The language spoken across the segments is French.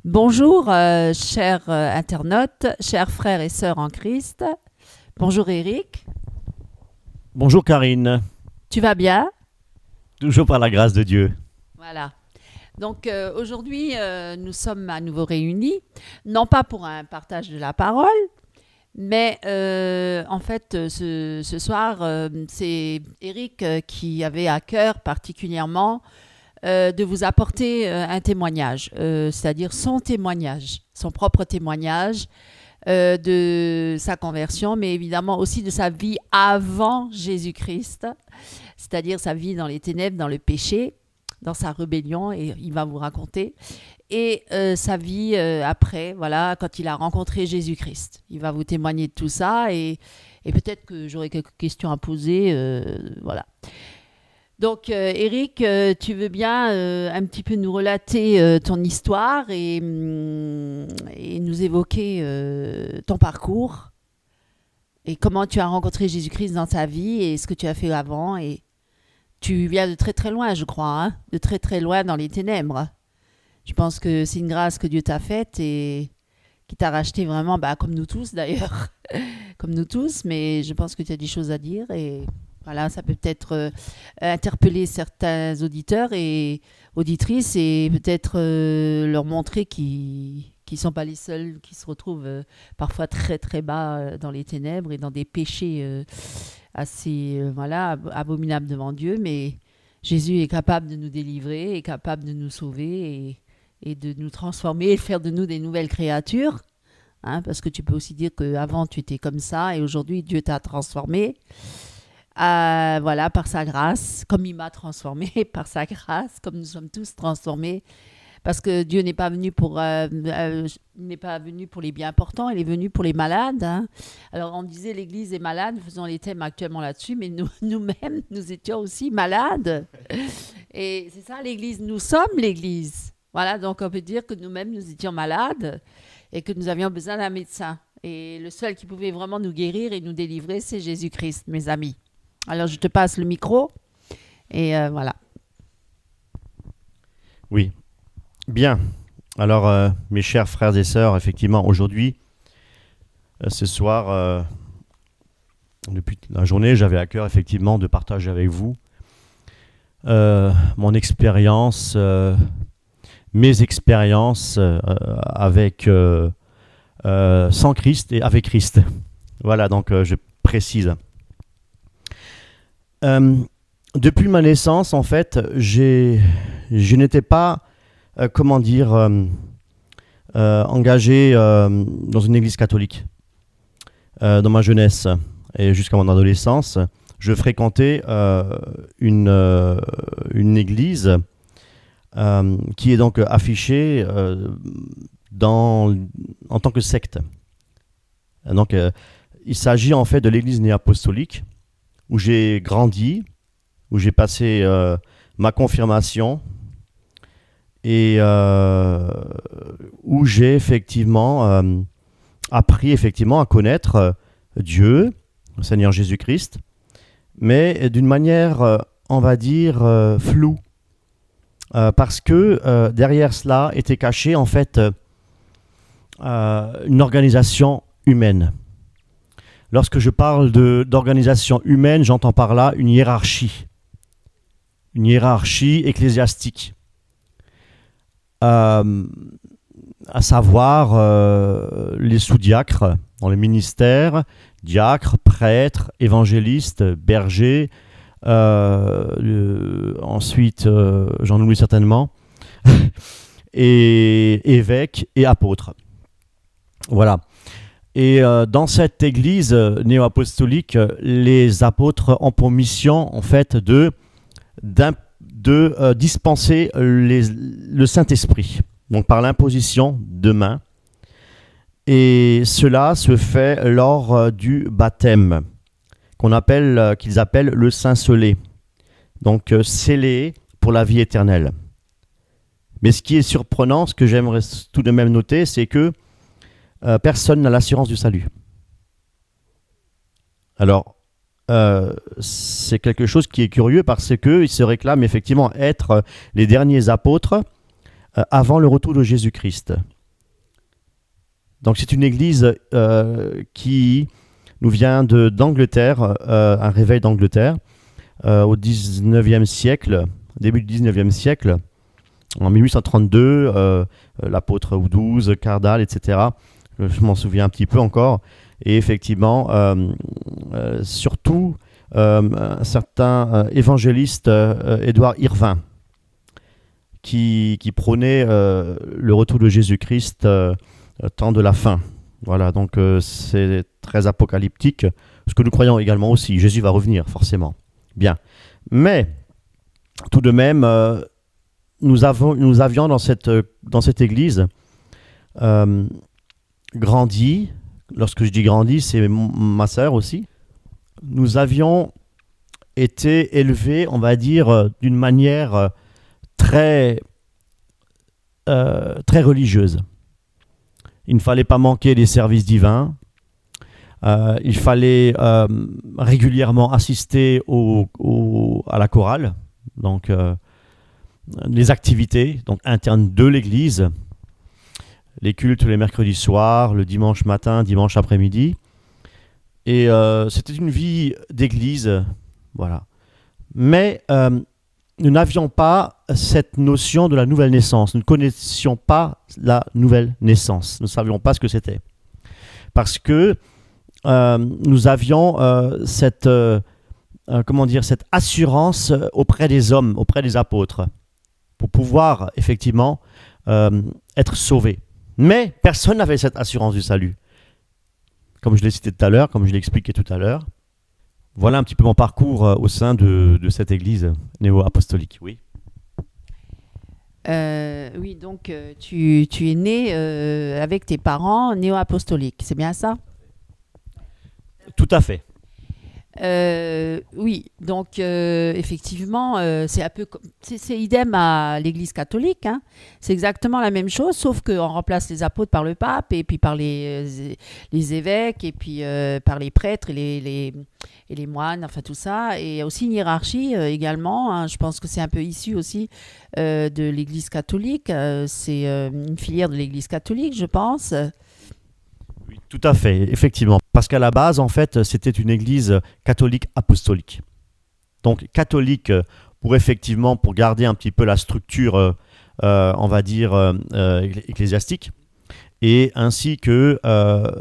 Bonjour, chers internautes, chers frères et sœurs en Christ. Bonjour Eric, Bonjour Karine, tu vas bien? toujours par la grâce de Dieu. Voilà. Donc aujourd'hui, nous sommes à nouveau réunis, non pas pour un partage de la parole, mais en fait, ce soir, c'est Eric qui avait à cœur particulièrement de vous apporter un témoignage, c'est-à-dire son témoignage, son propre témoignage de sa conversion, mais évidemment aussi de sa vie avant Jésus-Christ, c'est-à-dire sa vie dans les ténèbres, dans le péché, dans sa rébellion, et il va vous raconter, et sa vie après, voilà, quand il a rencontré Jésus-Christ. Il va vous témoigner de tout ça, et peut-être que j'aurai quelques questions à poser, voilà. Donc, Eric, tu veux bien un petit peu nous relater ton histoire et nous évoquer ton parcours et comment tu as rencontré Jésus-Christ dans ta vie et ce que tu as fait avant. Et tu viens de très très loin, je crois, hein, de très très loin dans les ténèbres. Je pense que c'est une grâce que Dieu t'a faite et qui t'a racheté vraiment, bah, comme nous tous d'ailleurs, comme nous tous, mais je pense que tu as des choses à dire et voilà, ça peut peut-être interpeller certains auditeurs et auditrices et peut-être leur montrer qu'ils ne sont pas les seuls qui se retrouvent parfois très très bas dans les ténèbres et dans des péchés assez voilà, abominables devant Dieu, mais Jésus est capable de nous délivrer, est capable de nous sauver et de nous transformer et de faire de nous des nouvelles créatures. Hein, parce que tu peux aussi dire qu'avant tu étais comme ça et aujourd'hui Dieu t'a transformé. Voilà, par sa grâce, comme il m'a transformé, par sa grâce, comme nous sommes tous transformés, parce que Dieu n'est pas venu pour les bien portants, il est venu pour les malades. Hein. Alors on disait l'Église est malade, nous faisons les thèmes actuellement là-dessus, mais nous-mêmes, nous étions aussi malades. Et c'est ça l'Église, nous sommes l'Église. Voilà, donc on peut dire que nous-mêmes, nous étions malades et que nous avions besoin d'un médecin. Et le seul qui pouvait vraiment nous guérir et nous délivrer, c'est Jésus-Christ, mes amis. Alors, je te passe le micro et voilà. Oui, bien. Alors, mes chers frères et sœurs, effectivement, aujourd'hui, ce soir, depuis la journée, j'avais à cœur, effectivement, de partager avec vous mon expérience, mes expériences avec sans Christ et avec Christ. Voilà, donc je précise. Depuis ma naissance, en fait, je n'étais pas, engagé dans une église catholique. Dans ma jeunesse et jusqu'à mon adolescence, je fréquentais une église qui est donc affichée en tant que secte. Donc, il s'agit en fait de l'église néo-apostolique, où j'ai grandi, où j'ai passé ma confirmation et où j'ai effectivement appris effectivement à connaître Dieu, le Seigneur Jésus-Christ, mais d'une manière, on va dire, floue, parce que derrière cela était cachée en fait une organisation humaine. Lorsque je parle d'organisation humaine, j'entends par là une hiérarchie ecclésiastique, à savoir les sous-diacres dans les ministères, diacres, prêtres, évangélistes, bergers, ensuite, j'en oublie certainement, et évêques et apôtres. Voilà. Et dans cette église néo-apostolique, les apôtres ont pour mission, en fait, de dispenser le Saint-Esprit, donc par l'imposition de mains. Et cela se fait lors du baptême, qu'ils appellent le Saint-Scellé, donc scellé pour la vie éternelle. Mais ce qui est surprenant, ce que j'aimerais tout de même noter, c'est que personne n'a l'assurance du salut. Alors, c'est quelque chose qui est curieux parce qu'ils se réclament effectivement être les derniers apôtres avant le retour de Jésus-Christ. Donc c'est une église qui nous vient d'Angleterre, un réveil d'Angleterre, au 19e siècle, début du 19e siècle, en 1832, l'apôtre Woodhouse, Cardal, etc. Je m'en souviens un petit peu encore. Et effectivement, surtout, un certain évangéliste, Édouard Irvin, qui prônait le retour de Jésus-Christ temps de la fin. Voilà, donc c'est très apocalyptique, ce que nous croyons également aussi. Jésus va revenir, forcément. Bien. Mais, tout de même, nous avions dans cette église grandi. Lorsque je dis grandi, c'est ma sœur aussi. Nous avions été élevés, on va dire, d'une manière très religieuse. Il ne fallait pas manquer des services divins. Il fallait régulièrement assister à la chorale, donc les activités donc internes de l'église, les cultes les mercredis soirs, le dimanche matin, dimanche après-midi. Et c'était une vie d'église, voilà. Mais nous n'avions pas cette notion de la nouvelle naissance. Nous ne connaissions pas la nouvelle naissance. Nous ne savions pas ce que c'était. Parce que nous avions cette assurance auprès des hommes, auprès des apôtres, pour pouvoir effectivement être sauvés. Mais personne n'avait cette assurance du salut. Comme je l'ai cité tout à l'heure, comme je l'ai expliqué tout à l'heure. Voilà un petit peu mon parcours au sein de cette église néo-apostolique. Oui. Oui, donc tu es né avec tes parents néo-apostoliques, c'est bien ça? Tout à fait. Oui, donc effectivement, c'est un peu c'est idem à l'Église catholique, hein. C'est exactement la même chose, sauf qu'on remplace les apôtres par le pape, et puis par les évêques, et puis par les prêtres et les moines, enfin tout ça. Et il y a aussi une hiérarchie également, hein. Je pense que c'est un peu issu aussi de l'Église catholique. C'est une filière de l'Église catholique, je pense. Oui, tout à fait, effectivement. Parce qu'à la base, en fait, c'était une église catholique apostolique. Donc catholique pour garder un petit peu la structure, on va dire, ecclésiastique, et ainsi que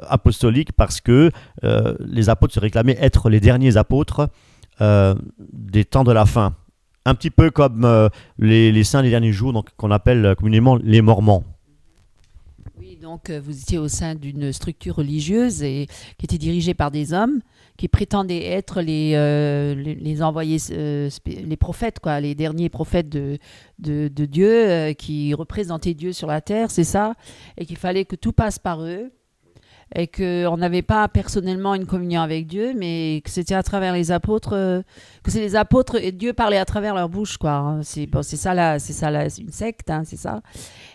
apostolique parce que les apôtres se réclamaient être les derniers apôtres des temps de la fin. Un petit peu comme les saints des derniers jours, donc, qu'on appelle communément les Mormons. Oui, donc vous étiez au sein d'une structure religieuse et qui était dirigée par des hommes qui prétendaient être les envoyés, les prophètes, quoi, les derniers prophètes de Dieu, qui représentaient Dieu sur la terre, c'est ça, et qu'il fallait que tout passe par eux, et qu'on n'avait pas personnellement une communion avec Dieu, mais que c'était à travers les apôtres, que c'est les apôtres et Dieu parlait à travers leur bouche, quoi, hein. C'est une secte, hein, c'est ça.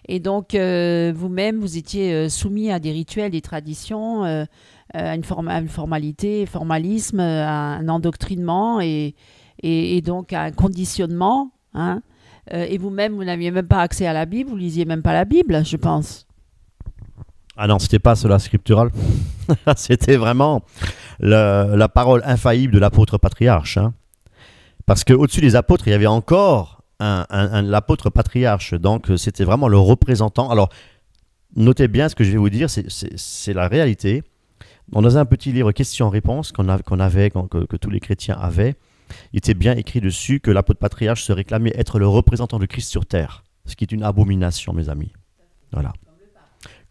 Et donc vous-même, vous étiez soumis à des rituels, des traditions, à une formalité, formalisme, à un endoctrinement et donc à un conditionnement, hein. Et vous-même, vous n'aviez même pas accès à la Bible, vous lisiez même pas la Bible, je pense. Ah non, c'était pas cela scriptural. C'était vraiment la parole infaillible de l'apôtre patriarche, hein. Parce qu'au-dessus des apôtres, il y avait encore l'apôtre patriarche. Donc, c'était vraiment le représentant. Alors, notez bien ce que je vais vous dire, c'est la réalité. Dans un petit livre questions-réponses que tous les chrétiens avaient, il était bien écrit dessus que l'apôtre patriarche se réclamait être le représentant de Christ sur terre. Ce qui est une abomination, mes amis. Voilà.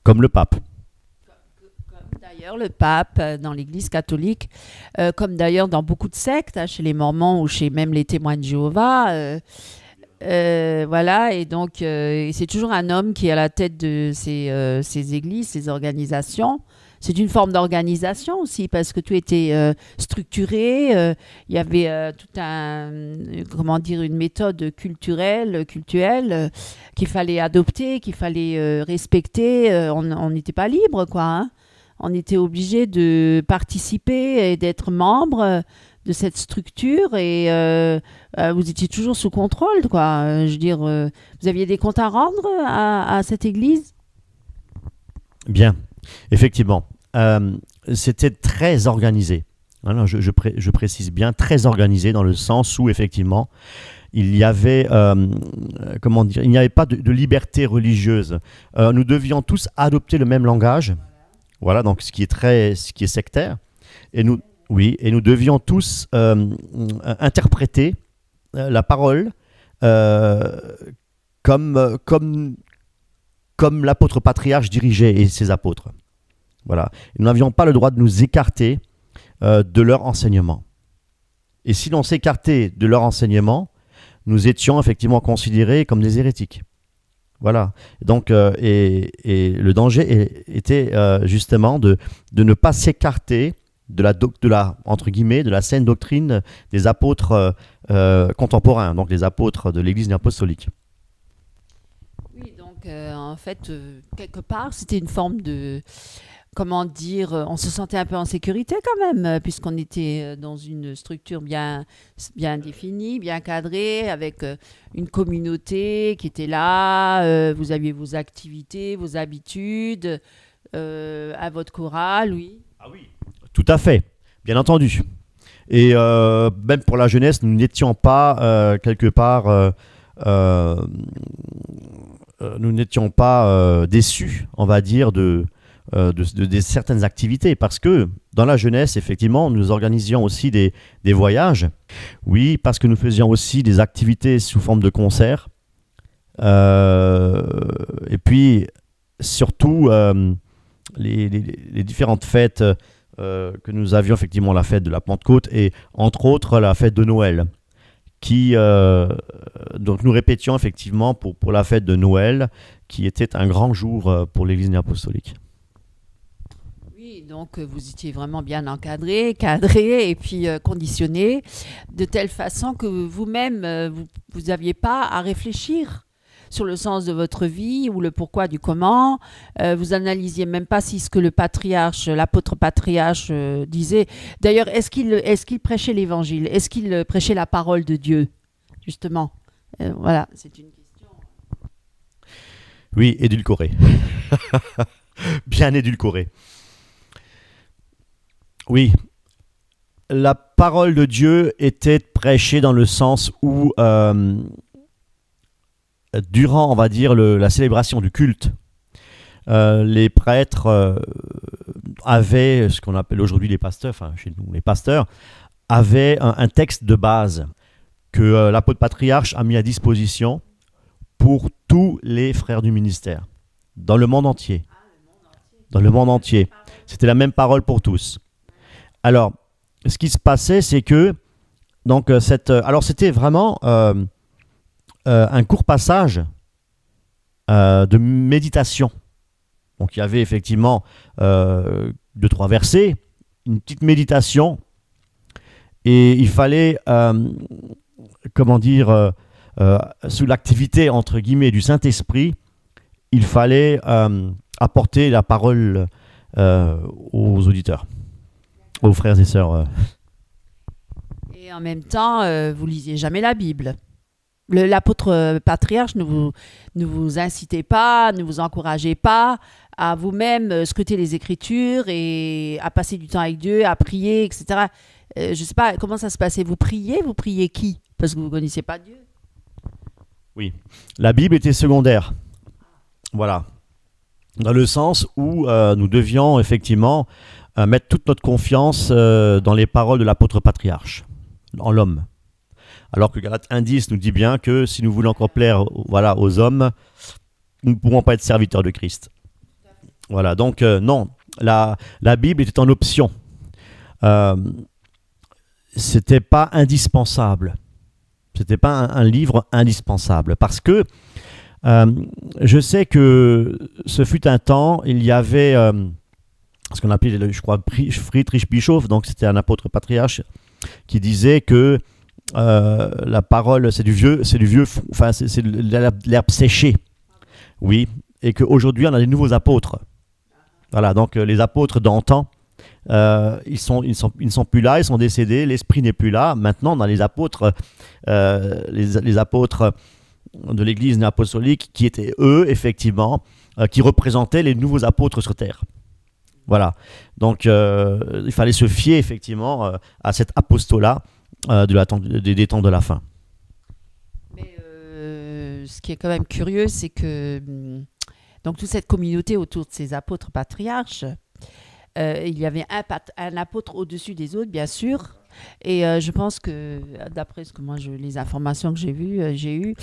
Comme le pape. Comme d'ailleurs le pape dans l'Église catholique, comme d'ailleurs dans beaucoup de sectes, hein, chez les Mormons ou chez même les témoins de Jéhovah. Voilà, et donc c'est toujours un homme qui est à la tête de ces églises, ces organisations. C'est une forme d'organisation aussi, parce que tout était structuré. Il y avait une méthode culturelle qu'il fallait adopter, qu'il fallait respecter. On n'était pas libre, quoi, hein. On était obligé de participer et d'être membre de cette structure, et vous étiez toujours sous contrôle, quoi. Je veux dire, vous aviez des comptes à rendre à cette église? Bien. Effectivement, c'était très organisé. Alors, je précise bien, très organisé dans le sens où, effectivement, il y avait, comment dire, il n'y avait pas de liberté religieuse. Nous devions tous adopter le même langage, voilà, donc ce qui est sectaire. Et nous, oui, et nous devions tous interpréter la parole comme l'apôtre patriarche dirigeait et ses apôtres. Voilà. Nous n'avions pas le droit de nous écarter de leur enseignement. Et si l'on s'écartait de leur enseignement, nous étions effectivement considérés comme des hérétiques. Voilà. Donc, et le danger était justement de ne pas s'écarter de la entre guillemets de la saine doctrine des apôtres contemporains, donc les apôtres de l'Église apostolique. Oui, donc en fait, quelque part, c'était une forme de, comment dire, on se sentait un peu en sécurité quand même, puisqu'on était dans une structure bien définie, bien cadrée, avec une communauté qui était là, vous aviez vos activités, vos habitudes, à votre chorale, oui. Ah oui. Tout à fait, bien entendu. Et même pour la jeunesse, nous n'étions pas quelque part, nous n'étions pas déçus, on va dire, de certaines activités, parce que dans la jeunesse, effectivement, nous organisions aussi des voyages. Oui, parce que nous faisions aussi des activités sous forme de concerts. Et puis, surtout, les différentes fêtes que nous avions, effectivement, la fête de la Pentecôte et, entre autres, la fête de Noël, qui, donc nous répétions, effectivement, pour la fête de Noël, qui était un grand jour pour l'Église apostolique. Donc, vous étiez vraiment bien encadré, cadré et puis conditionné, de telle façon que vous-même, vous n'aviez pas à réfléchir sur le sens de votre vie ou le pourquoi du comment. Vous analysiez même pas si ce que le patriarche, l'apôtre patriarche disait. D'ailleurs, est-ce qu'il prêchait l'évangile? Est-ce qu'il prêchait la parole de Dieu? Justement. Voilà, c'est une question. Oui, édulcoré. Bien édulcoré. Oui, la parole de Dieu était prêchée dans le sens où, durant, on va dire, la célébration du culte, les prêtres avaient, ce qu'on appelle aujourd'hui les pasteurs, enfin chez nous les pasteurs, avaient un texte de base que l'apôtre patriarche a mis à disposition pour tous les frères du ministère, dans le monde entier. Dans le monde entier. C'était la même parole pour tous. Alors, ce qui se passait, c'est que donc alors c'était vraiment un court passage de méditation. Donc il y avait effectivement 2-3 versets, une petite méditation, et il fallait, comment dire, sous l'activité entre guillemets du Saint-Esprit, il fallait apporter la parole aux auditeurs. Aux frères et sœurs. Et en même temps, vous lisiez jamais la Bible. L'apôtre patriarche ne vous incitait pas, ne vous encourageait pas à vous-même scruter les Écritures et à passer du temps avec Dieu, à prier, etc. Je ne sais pas comment ça se passait. Vous priez qui? Parce que vous ne connaissiez pas Dieu. Oui, la Bible était secondaire. Voilà. Dans le sens où nous devions effectivement mettre toute notre confiance dans les paroles de l'apôtre patriarche, en l'homme. Alors que Galates 1:10 nous dit bien que si nous voulons encore plaire aux hommes, nous ne pourrons pas être serviteurs de Christ. Voilà, donc non, la Bible était en option. C'était pas indispensable. C'était pas un livre indispensable. Parce que je sais que ce fut un temps, il y avait ce qu'on appelait, je crois, Friedrich Bischof, donc c'était un apôtre patriarche, qui disait que la parole, c'est du vieux, enfin c'est l'herbe séchée, oui, et qu'aujourd'hui on a des nouveaux apôtres. Voilà, donc les apôtres d'antan, ils ne sont plus là, ils sont décédés, l'esprit n'est plus là. Maintenant, on a les apôtres, les apôtres de l'Église apostolique qui étaient eux, effectivement, qui représentaient les nouveaux apôtres sur terre. Voilà. Donc, il fallait se fier effectivement à cet apostolat des temps de la fin. Mais ce qui est quand même curieux, c'est que donc toute cette communauté autour de ces apôtres patriarches, il y avait un apôtre au-dessus des autres, bien sûr. Et je pense que, d'après ce que les informations que j'ai eues,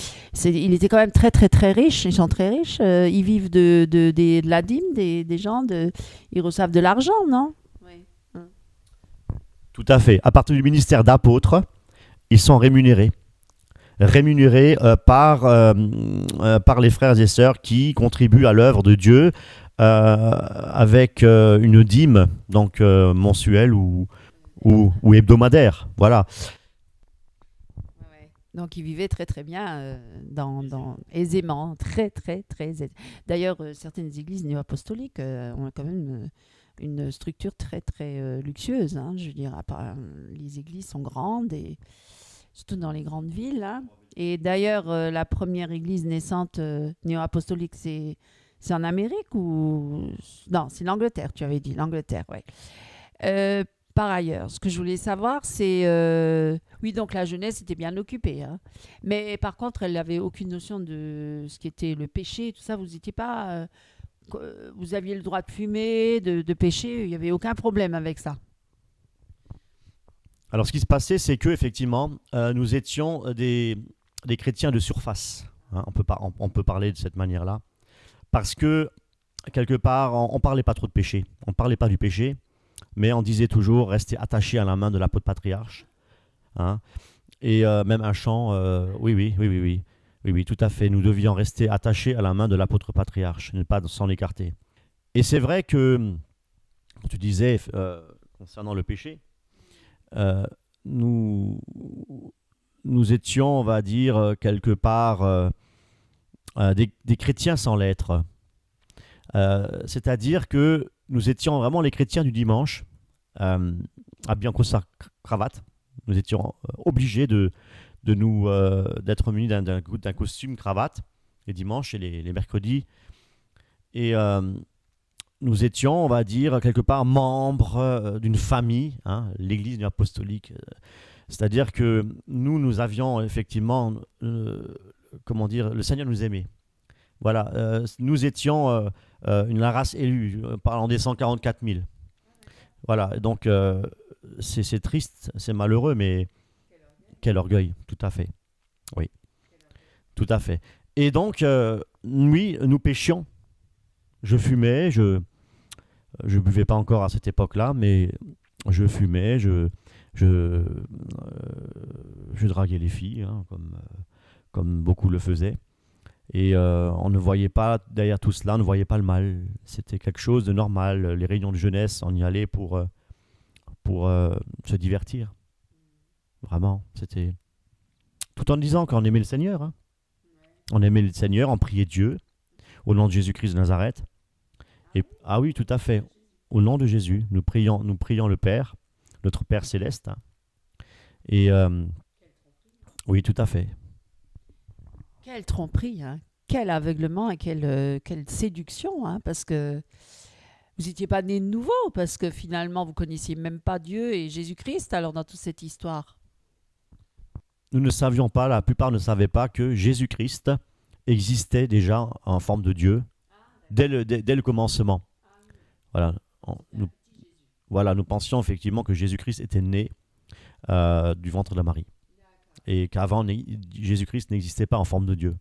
il était quand même très, très, très riche. Ils sont très riches. Ils vivent de la dîme des gens. Ils reçoivent de l'argent, non? Oui. Tout à fait. À partir du ministère d'apôtre, ils sont rémunérés. Par les frères et sœurs qui contribuent à l'œuvre de Dieu avec une dîme donc mensuelle ou hebdomadaire. Voilà. Ouais. Donc, ils vivaient très, très bien, aisément, très, très, très aisément. D'ailleurs, certaines églises néo-apostoliques ont quand même une structure très, très luxueuse. Hein, je veux dire, les églises sont grandes, et surtout dans les grandes villes. Hein. Et d'ailleurs, la première église naissante néo-apostolique, c'est en Amérique ou... Non, c'est l'Angleterre, tu avais dit, l'Angleterre, oui. Par ailleurs, ce que je voulais savoir, c'est... Oui, donc la jeunesse était bien occupée. Hein. Mais par contre, elle n'avait aucune notion de ce qui était le péché, tout ça. Vous n'étiez pas... vous aviez le droit de fumer, de pécher, il n'y avait aucun problème avec ça. Alors, ce qui se passait, c'est que effectivement, nous étions des chrétiens de surface. Hein, on peut parler de cette manière-là. Parce que, quelque part, on ne parlait pas trop de péché. On ne parlait pas du péché, mais on disait toujours rester attaché à la main de l'apôtre patriarche. Hein. Et même un chant, oui, tout à fait. Nous devions rester attachés à la main de l'apôtre patriarche, ne pas s'en écarter. Et c'est vrai que, tu disais, concernant le péché, nous étions, on va dire, quelque part des chrétiens sans l'être. C'est-à-dire que nous étions vraiment les chrétiens du dimanche, habillés en costard cravate. Nous étions obligés d'être munis d'un costume cravate les dimanches et les mercredis. Et nous étions, on va dire, quelque part membres d'une famille, hein, l'église apostolique. C'est-à-dire que nous avions effectivement, comment dire, le Seigneur nous aimait. Voilà, nous étions la race élue, parlant des 144 000. Voilà, donc c'est triste, c'est malheureux, mais quel orgueil, tout à fait. Oui, tout à fait. Et donc, oui, nous péchions. Je fumais, je buvais pas encore à cette époque-là, mais je fumais, je draguais les filles, hein, comme beaucoup le faisaient. Et on ne voyait pas, derrière tout cela, on ne voyait pas le mal. C'était quelque chose de normal. Les réunions de jeunesse, on y allait pour se divertir. Vraiment, c'était... Tout en disant qu'on aimait le Seigneur. Hein. On aimait le Seigneur, on priait Dieu, au nom de Jésus-Christ de Nazareth. Ah oui, tout à fait. Au nom de Jésus, nous prions le Père, notre Père céleste. Hein. Et oui, tout à fait. Quelle tromperie, hein. Quel aveuglement et quelle séduction, hein, parce que vous n'étiez pas né de nouveau, parce que finalement vous connaissiez même pas Dieu et Jésus-Christ alors dans toute cette histoire. Nous ne savions pas, la plupart ne savaient pas que Jésus-Christ existait déjà en forme de Dieu dès le commencement. Voilà, nous pensions effectivement que Jésus-Christ était né du ventre de la Marie. Et qu'avant, Jésus-Christ n'existait pas en forme de Dieu.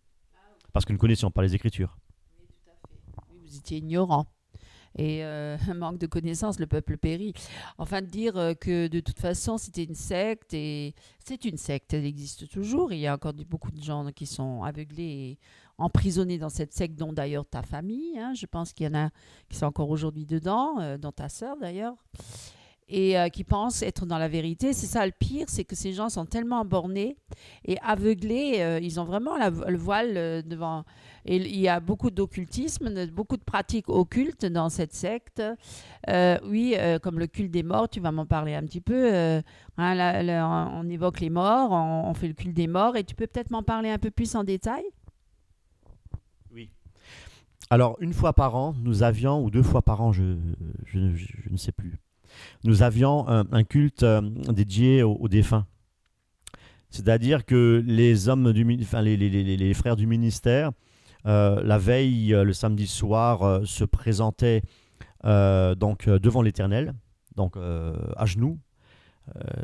Parce que nous ne connaissions pas les Écritures. Oui, tout à fait. Oui, vous étiez ignorant. Et manque de connaissances, le peuple périt. Enfin, de dire que de toute façon, c'était une secte, et c'est une secte, elle existe toujours. Il y a encore beaucoup de gens qui sont aveuglés et emprisonnés dans cette secte, dont d'ailleurs ta famille. Hein. Je pense qu'il y en a qui sont encore aujourd'hui dedans, dont ta sœur d'ailleurs. Et qui pensent être dans la vérité. C'est ça le pire, c'est que ces gens sont tellement bornés et aveuglés, ils ont vraiment le voile devant. Et il y a beaucoup d'occultisme, beaucoup de pratiques occultes dans cette secte. Oui, comme le culte des morts, tu vas m'en parler un petit peu. On évoque les morts, on fait le culte des morts, et tu peux peut-être m'en parler un peu plus en détail? Oui. Alors, une fois par an, nous avions, ou deux fois par an, je ne sais plus, nous avions un culte dédié aux défunts. C'est-à-dire que les hommes enfin, les frères du ministère, la veille, le samedi soir, se présentaient donc devant l'Éternel, donc à genoux,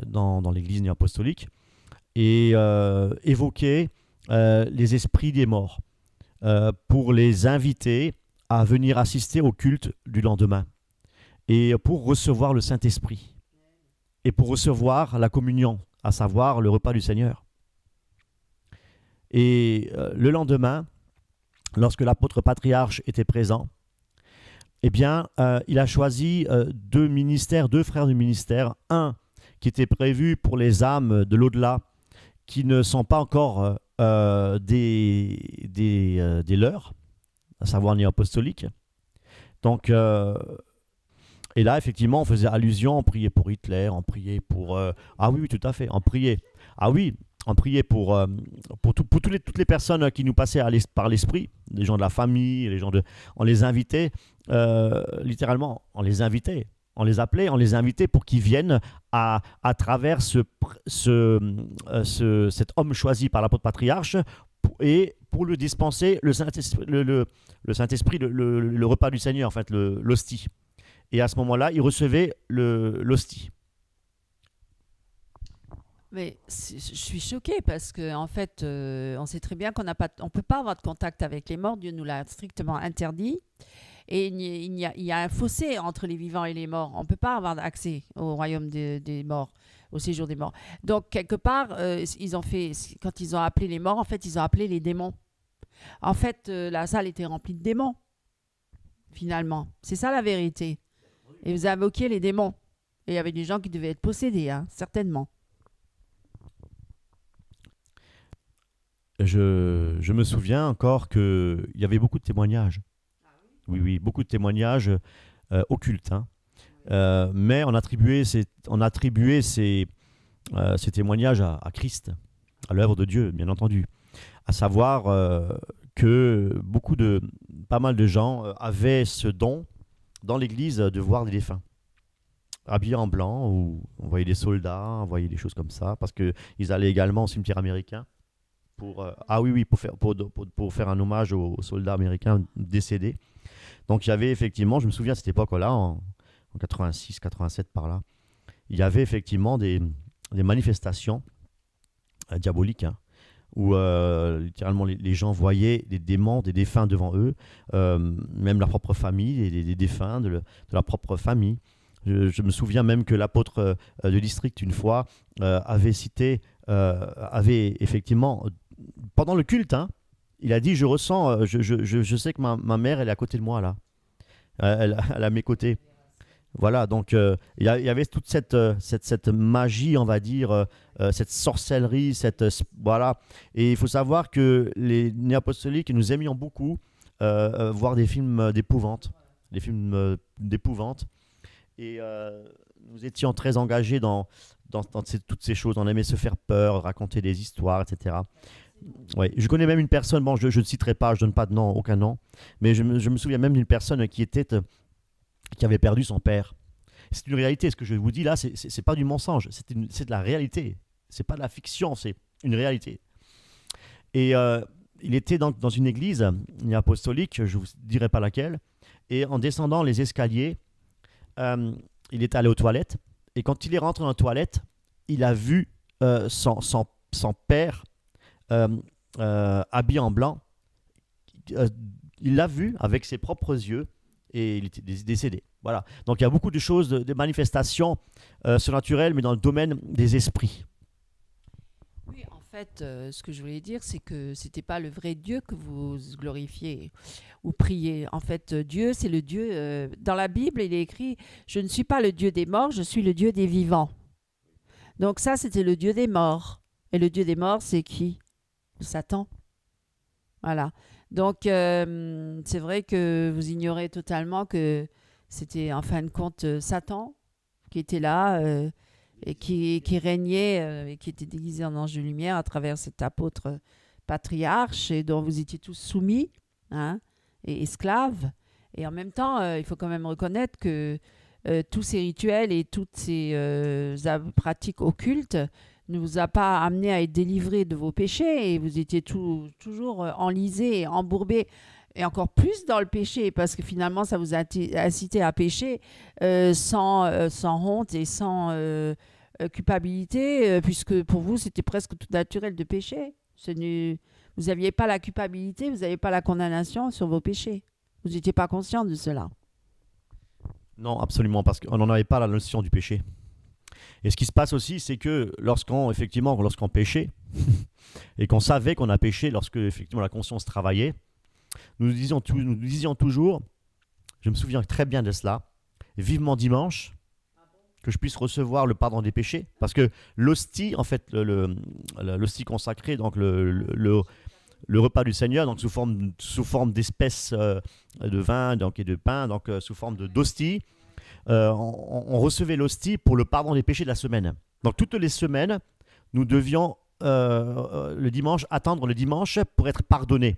dans l'église néo-apostolique, et évoquaient les esprits des morts pour les inviter à venir assister au culte du lendemain et pour recevoir le Saint-Esprit et pour recevoir la communion, à savoir le repas du Seigneur. Et le lendemain, lorsque l'apôtre patriarche était présent, eh bien, il a choisi deux frères du ministère, un qui était prévu pour les âmes de l'au-delà, qui ne sont pas encore des leurs, à savoir néo-apostoliques. Donc, et là, effectivement, on faisait allusion, on priait pour Hitler, on priait pour... ah oui, oui, tout à fait, on priait. Ah oui, on priait pour toutes les personnes qui nous passaient par l'esprit, les gens de la famille, on les invitait, littéralement, on les invitait. On les appelait, on les invitait pour qu'ils viennent à travers cet homme choisi par l'apôtre patriarche et pour lui dispenser le Saint-Esprit, le Saint-Esprit, le repas du Seigneur, en fait, l'hostie. Et à ce moment-là, il recevait l'hostie. Mais je suis choquée parce que en fait, on sait très bien on peut pas avoir de contact avec les morts. Dieu nous l'a strictement interdit. Et il y a un fossé entre les vivants et les morts. On ne peut pas avoir accès au royaume des morts, au séjour des morts. Donc, quelque part, quand ils ont appelé les morts, en fait, ils ont appelé les démons. En fait, la salle était remplie de démons, finalement. C'est ça la vérité. Et vous invoquiez les démons. Et il y avait des gens qui devaient être possédés, hein, certainement. Je me souviens encore qu'il y avait beaucoup de témoignages. Oui, oui, beaucoup de témoignages occultes. Hein. Mais on attribuait ces témoignages à Christ, à l'œuvre de Dieu, bien entendu. À savoir que pas mal de gens avaient ce don dans l'église de voir des défunts. Habillés en blanc, ou on voyait des soldats, on voyait des choses comme ça, parce qu'ils allaient également au cimetière américain. Pour faire un hommage aux soldats américains décédés. Donc il y avait effectivement, je me souviens à cette époque-là, en 86, 87 par là, il y avait effectivement des manifestations diaboliques, hein, où littéralement les gens voyaient des démons, des défunts devant eux, même leur propre famille, des défunts de leur propre famille. Je me souviens même que l'apôtre de district, une fois, avait effectivement, pendant le culte, hein, il a dit, je ressens, je sais que ma mère, elle est à côté de moi, là. Elle est à mes côtés. Voilà, donc il y avait toute cette magie, on va dire, cette sorcellerie, voilà. Et il faut savoir que les néo-apostoliques nous aimions beaucoup voir des films d'épouvante. Et nous étions très engagés dans toutes ces choses. On aimait se faire peur, raconter des histoires, etc. Ouais. Je connais même une personne, bon, je ne citerai pas, je ne donne pas de nom, aucun nom, mais je me souviens même d'une personne qui avait perdu son père. C'est une réalité, ce que je vous dis là, c'est pas du mensonge, c'est de la réalité. C'est pas de la fiction, c'est une réalité. Et il était dans une église apostolique, je ne vous dirai pas laquelle, et en descendant les escaliers, il est allé aux toilettes, et quand il est rentré dans les toilettes, il a vu son père habillé en blanc. Il l'a vu avec ses propres yeux, et il était décédé. Voilà. Donc il y a beaucoup de choses, de manifestations surnaturelles, mais dans le domaine des esprits. Oui, en fait, ce que je voulais dire, c'est que c'était pas le vrai Dieu que vous glorifiez ou priez. En fait, Dieu, c'est le Dieu. Dans la Bible, il est écrit, je ne suis pas le Dieu des morts, je suis le Dieu des vivants. Donc ça, c'était le Dieu des morts. Et le Dieu des morts, c'est qui? Satan. Voilà. Donc, c'est vrai que vous ignorez totalement que c'était en fin de compte Satan qui était là et qui régnait et qui était déguisé en ange de lumière à travers cet apôtre patriarche et dont vous étiez tous soumis. Hein. et esclave. Et en même temps, il faut quand même reconnaître que tous ces rituels et toutes ces pratiques occultes ne vous a pas amené à être délivré de vos péchés et vous étiez toujours enlisé et embourbé et encore plus dans le péché parce que finalement ça vous a incité à pécher sans honte et sans culpabilité puisque pour vous c'était presque tout naturel de pécher. Vous n'aviez pas la culpabilité, vous n'aviez pas la condamnation sur vos péchés. Vous n'étiez pas conscient de cela. Non, absolument, parce qu'on n'en avait pas la notion du péché. Et ce qui se passe aussi, c'est que lorsqu'on péchait, et qu'on savait qu'on a péché, lorsque effectivement la conscience travaillait, nous disions toujours, je me souviens très bien de cela, vivement dimanche, que je puisse recevoir le pardon des péchés, parce que l'hostie, en fait, l'hostie consacrée, donc le repas du Seigneur, donc sous forme d'espèces de vin donc, et de pain, donc sous forme d'hostie, on recevait l'hostie pour le pardon des péchés de la semaine. Donc toutes les semaines, nous devions le dimanche attendre le dimanche pour être pardonnés.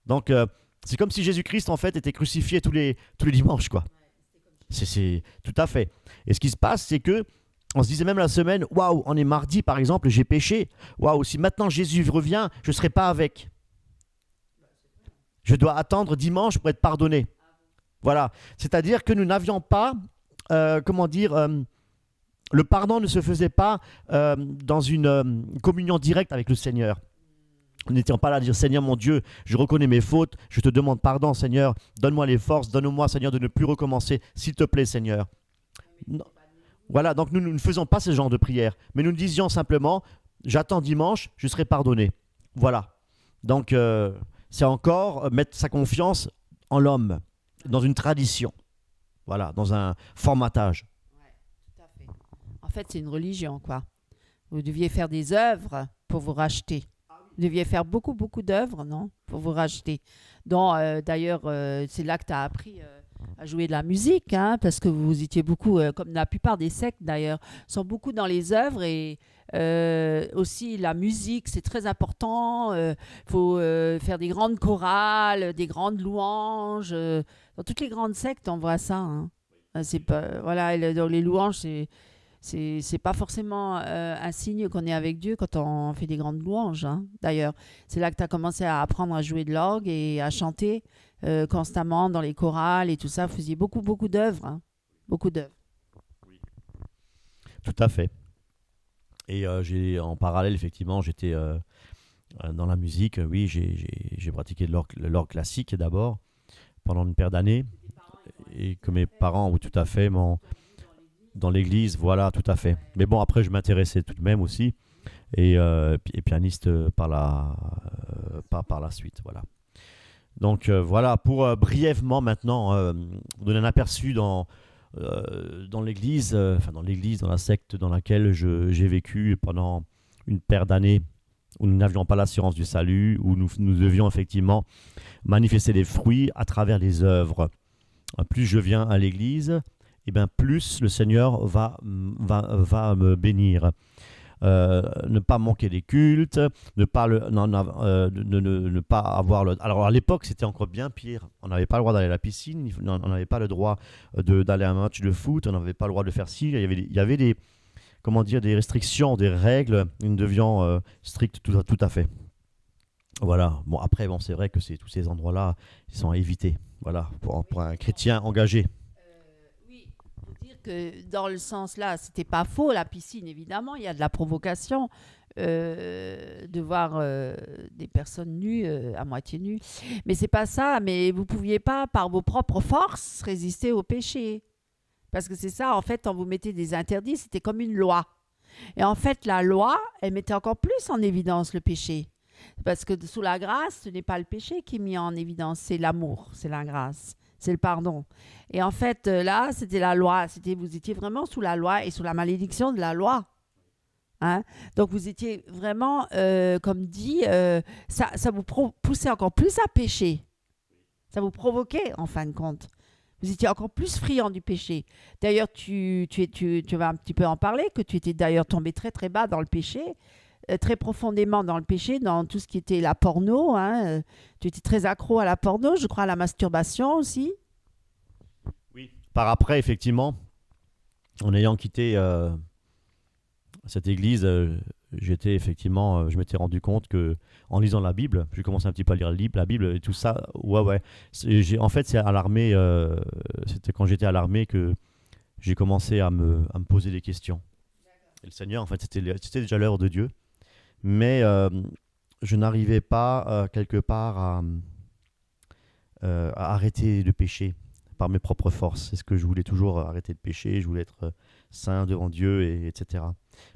Donc c'est comme si Jésus-Christ en fait était crucifié tous les dimanches, quoi. C'est tout à fait. Et ce qui se passe, c'est que on se disait même la semaine, waouh, on est mardi par exemple, j'ai péché. Waouh, si maintenant Jésus revient, je ne serai pas avec. Je dois attendre dimanche pour être pardonné. Voilà. C'est-à-dire que nous n'avions pas, le pardon ne se faisait pas dans une communion directe avec le Seigneur. Nous n'étions pas là à dire, Seigneur mon Dieu, je reconnais mes fautes, je te demande pardon, Seigneur, donne-moi les forces, donne-moi, Seigneur, de ne plus recommencer, s'il te plaît, Seigneur. Non. Voilà, donc nous ne faisons pas ce genre de prière, mais nous disions simplement, j'attends dimanche, je serai pardonné. Voilà. Donc, c'est encore mettre sa confiance en l'homme, dans une tradition, voilà, dans un formatage. Ouais, tout à fait. En fait, c'est une religion, quoi. Vous deviez faire des œuvres pour vous racheter. Vous deviez faire beaucoup, beaucoup d'œuvres, non? Pour vous racheter. Donc, d'ailleurs, c'est là que tu as appris à jouer de la musique, hein, parce que vous étiez beaucoup, comme la plupart des sectes d'ailleurs, sont beaucoup dans les œuvres et aussi la musique, c'est très important. Faut faire des grandes chorales, des grandes louanges. Dans toutes les grandes sectes, on voit ça. Hein. C'est pas, voilà, dans les louanges, c'est pas forcément un signe qu'on est avec Dieu quand on fait des grandes louanges. Hein. D'ailleurs, c'est là que tu as commencé à apprendre à jouer de l'orgue et à chanter constamment dans les chorales et tout ça. Vous faisiez beaucoup, beaucoup d'œuvres. Hein. Beaucoup d'œuvres. Oui. Tout à fait. Et en parallèle, effectivement, j'étais dans la musique. Oui, j'ai pratiqué de l'orgue classique d'abord pendant une paire d'années. Et que mes parents, oui, tout à fait, dans l'église, voilà, tout à fait. Mais bon, après, je m'intéressais tout de même aussi. Et pianiste par la suite, voilà. Donc, voilà, pour brièvement maintenant, vous donner un aperçu dans l'église, dans la secte dans laquelle j'ai vécu pendant une paire d'années, où nous n'avions pas l'assurance du salut, où nous devions effectivement manifester des fruits à travers les œuvres. Plus je viens à l'église, et bien plus le Seigneur va me bénir. Ne pas manquer des cultes, ne pas avoir le... Alors à l'époque c'était encore bien pire, on n'avait pas le droit d'aller à la piscine, on n'avait pas le droit d'aller à un match de foot, on n'avait pas le droit de faire ci, il y avait des restrictions, des règles, nous devions strictes tout à fait. Voilà, bon après c'est vrai que tous ces endroits-là ils sont à éviter, voilà, pour un chrétien engagé. Oui, il faut dire que dans le sens là, c'était pas faux, la piscine, évidemment, il y a de la provocation de voir des personnes nues, à moitié nues. Mais c'est pas ça, mais vous pouviez pas, par vos propres forces, résister au péché. Parce que c'est ça, en fait, quand vous mettez des interdits, c'était comme une loi. Et en fait, la loi, elle mettait encore plus en évidence le péché. Parce que sous la grâce, ce n'est pas le péché qui est mis en évidence, c'est l'amour, c'est la grâce, c'est le pardon. Et en fait, là, c'était la loi. Vous étiez vraiment sous la loi et sous la malédiction de la loi. Hein? Donc, vous étiez vraiment, comme dit, ça vous poussait encore plus à pécher. Ça vous provoquait, en fin de compte. Vous étiez encore plus friand du péché. D'ailleurs, tu vas un petit peu en parler, que tu étais d'ailleurs tombé très, très bas dans le péché. très profondément dans le péché, dans tout ce qui était la porno. Hein. Tu étais très accro à la porno, je crois à la masturbation aussi. Oui. Par après, effectivement, en ayant quitté cette église, je m'étais rendu compte que en lisant la Bible, j'ai commencé un petit peu à lire la Bible et tout ça. Ouais. En fait, c'est à l'armée, c'était quand j'étais à l'armée que j'ai commencé à me poser des questions. Et le Seigneur, en fait, c'était déjà l'heure de Dieu, mais je n'arrivais pas quelque part à arrêter de pécher par mes propres forces. C'est ce que je voulais toujours, arrêter de pécher, je voulais être saint devant Dieu, etc.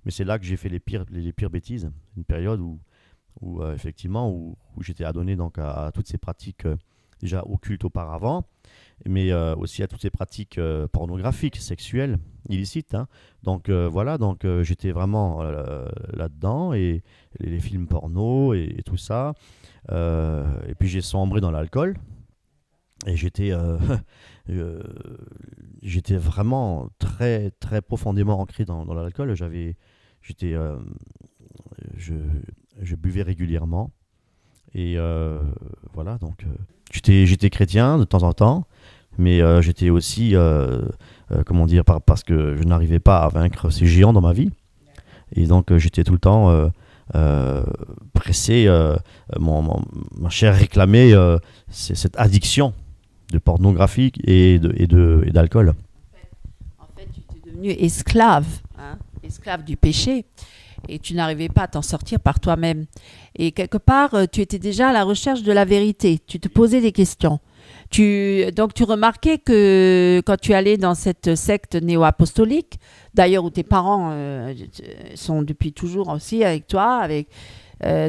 Mais c'est là que j'ai fait les pires bêtises, une période où effectivement, où j'étais adonné donc à toutes ces pratiques déjà occultes auparavant, mais aussi à toutes ces pratiques pornographiques, sexuelles, illicites. Hein. Donc voilà, donc j'étais vraiment là-dedans, et les films porno et tout ça. Et puis j'ai sombré dans l'alcool. Et j'étais vraiment très, très profondément ancré dans l'alcool. J'étais, je buvais régulièrement. Et voilà, donc j'étais chrétien de temps en temps, mais j'étais aussi, comment dire, parce que je n'arrivais pas à vaincre ces géants dans ma vie. Et donc j'étais tout le temps pressé, ma chair réclamait cette addiction de pornographie et d'alcool. En fait, tu étais devenu esclave, hein, esclave du péché, et tu n'arrivais pas à t'en sortir par toi-même. Et quelque part, tu étais déjà à la recherche de la vérité. Tu te posais des questions. Donc, tu remarquais que quand tu allais dans cette secte néo-apostolique, d'ailleurs où tes parents sont depuis toujours aussi avec toi,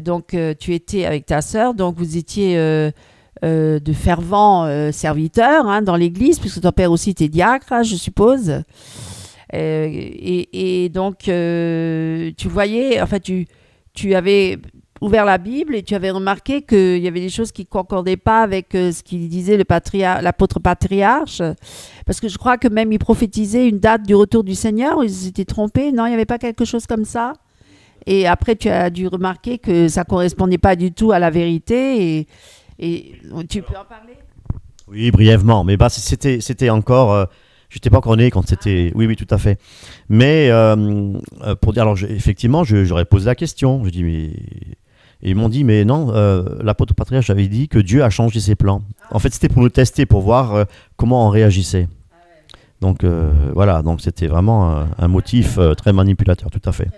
donc tu étais avec ta sœur, donc vous étiez de fervents serviteurs hein, dans l'église, puisque ton père aussi était diacre, hein, je suppose. Et donc, tu voyais, enfin, tu avais ouvert la Bible et tu avais remarqué qu'il y avait des choses qui ne concordaient pas avec ce qu'il disait l'apôtre patriarche. Parce que je crois que même il prophétisait une date du retour du Seigneur, où ils s'étaient trompés. Non, il n'y avait pas quelque chose comme ça. Et après, tu as dû remarquer que ça ne correspondait pas du tout à la vérité. Et tu peux en parler ? Oui, brièvement. Mais c'était encore... j'étais pas encore né quand c'était... Oui, tout à fait. Mais pour dire... Alors, effectivement, j'aurais posé la question. Je dis, mais... Et ils m'ont dit, mais non, l'apôtre patriarche avait dit que Dieu a changé ses plans. En fait, c'était pour nous tester, pour voir comment on réagissait. Donc, voilà. Donc, c'était vraiment un motif très manipulateur, tout à fait.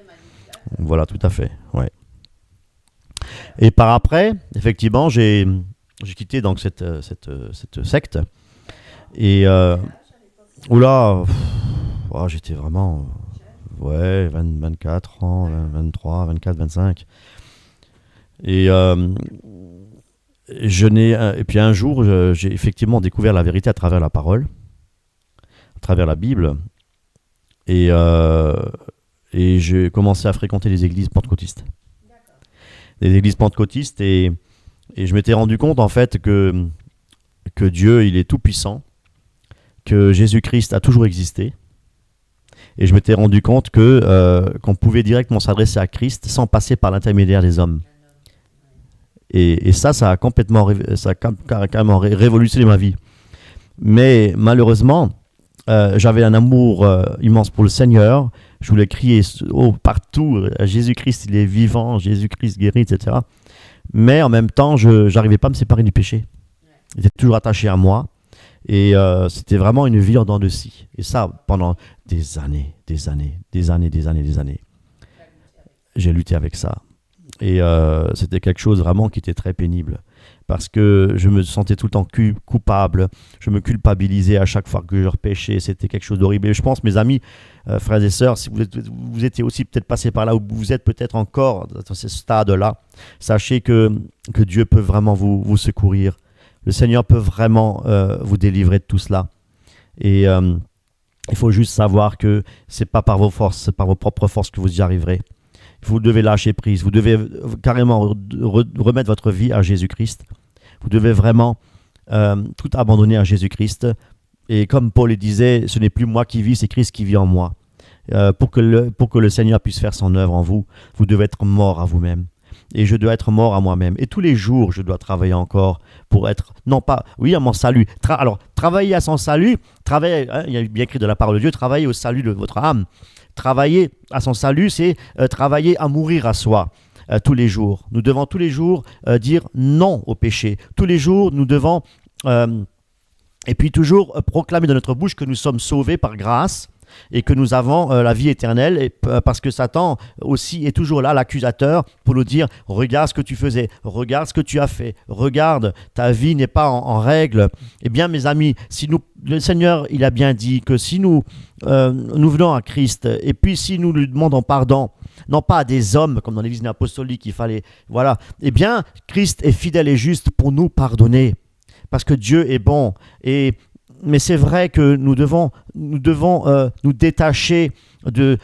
Voilà, tout à fait, ouais. Et par après, effectivement, j'ai quitté donc cette secte. Et oula, j'étais vraiment, 24 ans, 23, 24, 25. Et et puis un jour, j'ai effectivement découvert la vérité à travers la parole, à travers la Bible. Et j'ai commencé à fréquenter les églises pentecôtistes. Les églises pentecôtistes, et je m'étais rendu compte en fait que Dieu, il est tout puissant, que Jésus-Christ a toujours existé, et je m'étais rendu compte qu'on pouvait directement s'adresser à Christ sans passer par l'intermédiaire des hommes. Et ça a carrément révolutionné ma vie. Mais malheureusement, j'avais un amour immense pour le Seigneur. Je voulais crier partout, Jésus-Christ, il est vivant, Jésus-Christ guérit, etc. Mais en même temps, je n'arrivais pas à me séparer du péché. Il était toujours attaché à moi. Et c'était vraiment une vie en dents de scie. Et ça, pendant des années. J'ai lutté avec ça. Et c'était quelque chose vraiment qui était très pénible. Parce que je me sentais tout le temps coupable. Je me culpabilisais à chaque fois que je repêchais. C'était quelque chose d'horrible. Et je pense, mes amis, frères et sœurs, si vous étiez aussi peut-être passés par là, ou vous êtes peut-être encore dans ce stade-là, sachez que Dieu peut vraiment vous secourir. Le Seigneur peut vraiment vous délivrer de tout cela. Et il faut juste savoir que ce n'est pas par vos forces, c'est par vos propres forces que vous y arriverez. Vous devez lâcher prise. Vous devez carrément remettre votre vie à Jésus-Christ. Vous devez vraiment tout abandonner à Jésus-Christ. Et comme Paul le disait, ce n'est plus moi qui vis, c'est Christ qui vit en moi. pour que le Seigneur puisse faire son œuvre en vous, vous devez être mort à vous-même. Et je dois être mort à moi-même. Et tous les jours, je dois travailler encore pour être, non pas, oui, à mon salut. Alors, travailler à son salut, travailler, hein, il y a bien écrit de la parole de Dieu, travailler au salut de votre âme. Travailler à son salut, c'est travailler à mourir à soi. Tous les jours. Nous devons tous les jours dire non au péché. Tous les jours, nous devons, et puis toujours proclamer de notre bouche que nous sommes sauvés par grâce et que nous avons la vie éternelle, et, parce que Satan aussi est toujours là, l'accusateur, pour nous dire « Regarde ce que tu faisais, regarde ce que tu as fait, regarde, ta vie n'est pas en règle. » Eh bien, mes amis, si le Seigneur, il a bien dit que si nous venons à Christ, et puis si nous lui demandons pardon, non pas à des hommes, comme dans l'Église apostolique, il fallait, voilà, eh bien, Christ est fidèle et juste pour nous pardonner, parce que Dieu est bon. Mais c'est vrai que nous devons nous détacher de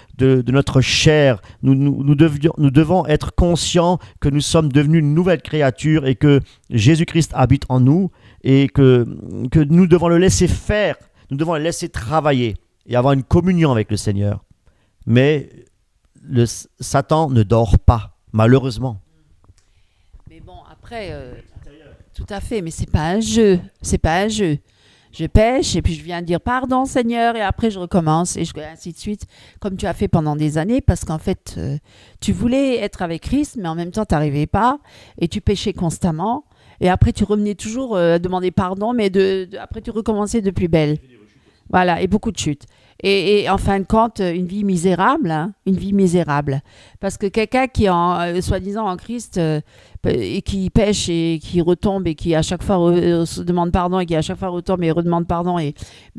notre chair. Nous devons être conscients que nous sommes devenus une nouvelle créature et que Jésus-Christ habite en nous et que nous devons le laisser faire, nous devons le laisser travailler et avoir une communion avec le Seigneur. Mais Satan ne dort pas, malheureusement. Mais bon, après, tout à fait, mais c'est pas un jeu. C'est pas un jeu. Je pêche et puis je viens dire pardon Seigneur et après je recommence et ainsi de suite, comme tu as fait pendant des années, parce qu'en fait tu voulais être avec Christ mais en même temps tu n'arrivais pas et tu péchais constamment et après tu revenais toujours demander pardon mais après tu recommençais de plus belle. Voilà, et beaucoup de chutes. Et en fin de compte, une vie misérable, hein, une vie misérable. Parce que quelqu'un qui est soi-disant en Christ et qui pêche et qui retombe et qui à chaque fois se demande pardon et qui à chaque fois retombe et redemande pardon, ben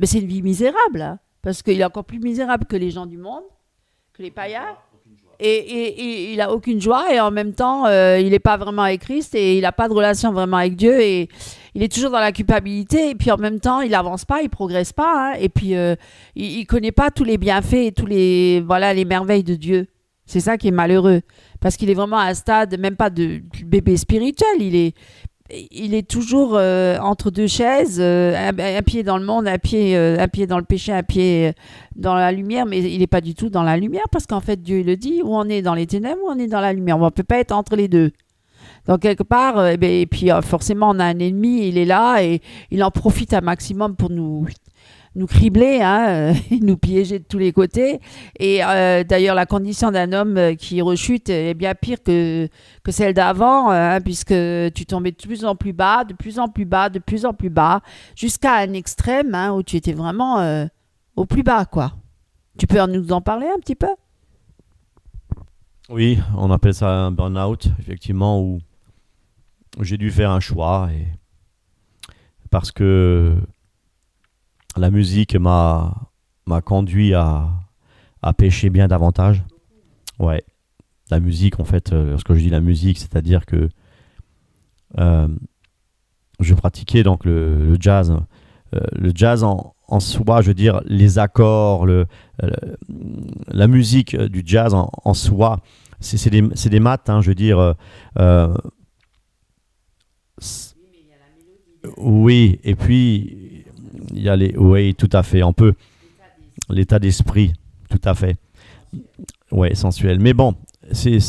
c'est une vie misérable. Hein, parce qu'il est encore plus misérable que les gens du monde, que les païens. Et il n'a aucune joie et en même temps, il n'est pas vraiment avec Christ et il n'a pas de relation vraiment avec Dieu et il est toujours dans la culpabilité et puis en même temps, il n'avance pas, il ne progresse pas hein, et puis il ne connaît pas tous les bienfaits et tous les merveilles de Dieu. C'est ça qui est malheureux parce qu'il est vraiment à un stade, même pas de bébé spirituel, il est toujours entre deux chaises, un pied dans le monde, un pied dans le péché, un pied dans la lumière, mais il n'est pas du tout dans la lumière parce qu'en fait Dieu le dit, ou on est dans les ténèbres ou on est dans la lumière, on ne peut pas être entre les deux. Donc quelque part, et puis forcément on a un ennemi, il est là et il en profite un maximum pour nous cribler, hein, nous piéger de tous les côtés. Et d'ailleurs, la condition d'un homme qui rechute est bien pire que celle d'avant, hein, puisque tu tombais de plus en plus bas, de plus en plus bas, de plus en plus bas, jusqu'à un extrême hein, où tu étais vraiment au plus bas, quoi. Tu peux nous en parler un petit peu ? Oui, on appelle ça un burn-out, effectivement, où j'ai dû faire un choix parce que la musique m'a conduit à pécher bien davantage. Ouais, la musique, en fait, lorsque je dis la musique, c'est-à-dire que je pratiquais donc le jazz. Le jazz en soi, je veux dire, les accords, la musique du jazz en soi, c'est des maths, hein, je veux dire. Oui, et puis il y a oui, tout à fait, on peut l'état d'esprit, tout à fait, ouais, sensuel. Mais bon, c'est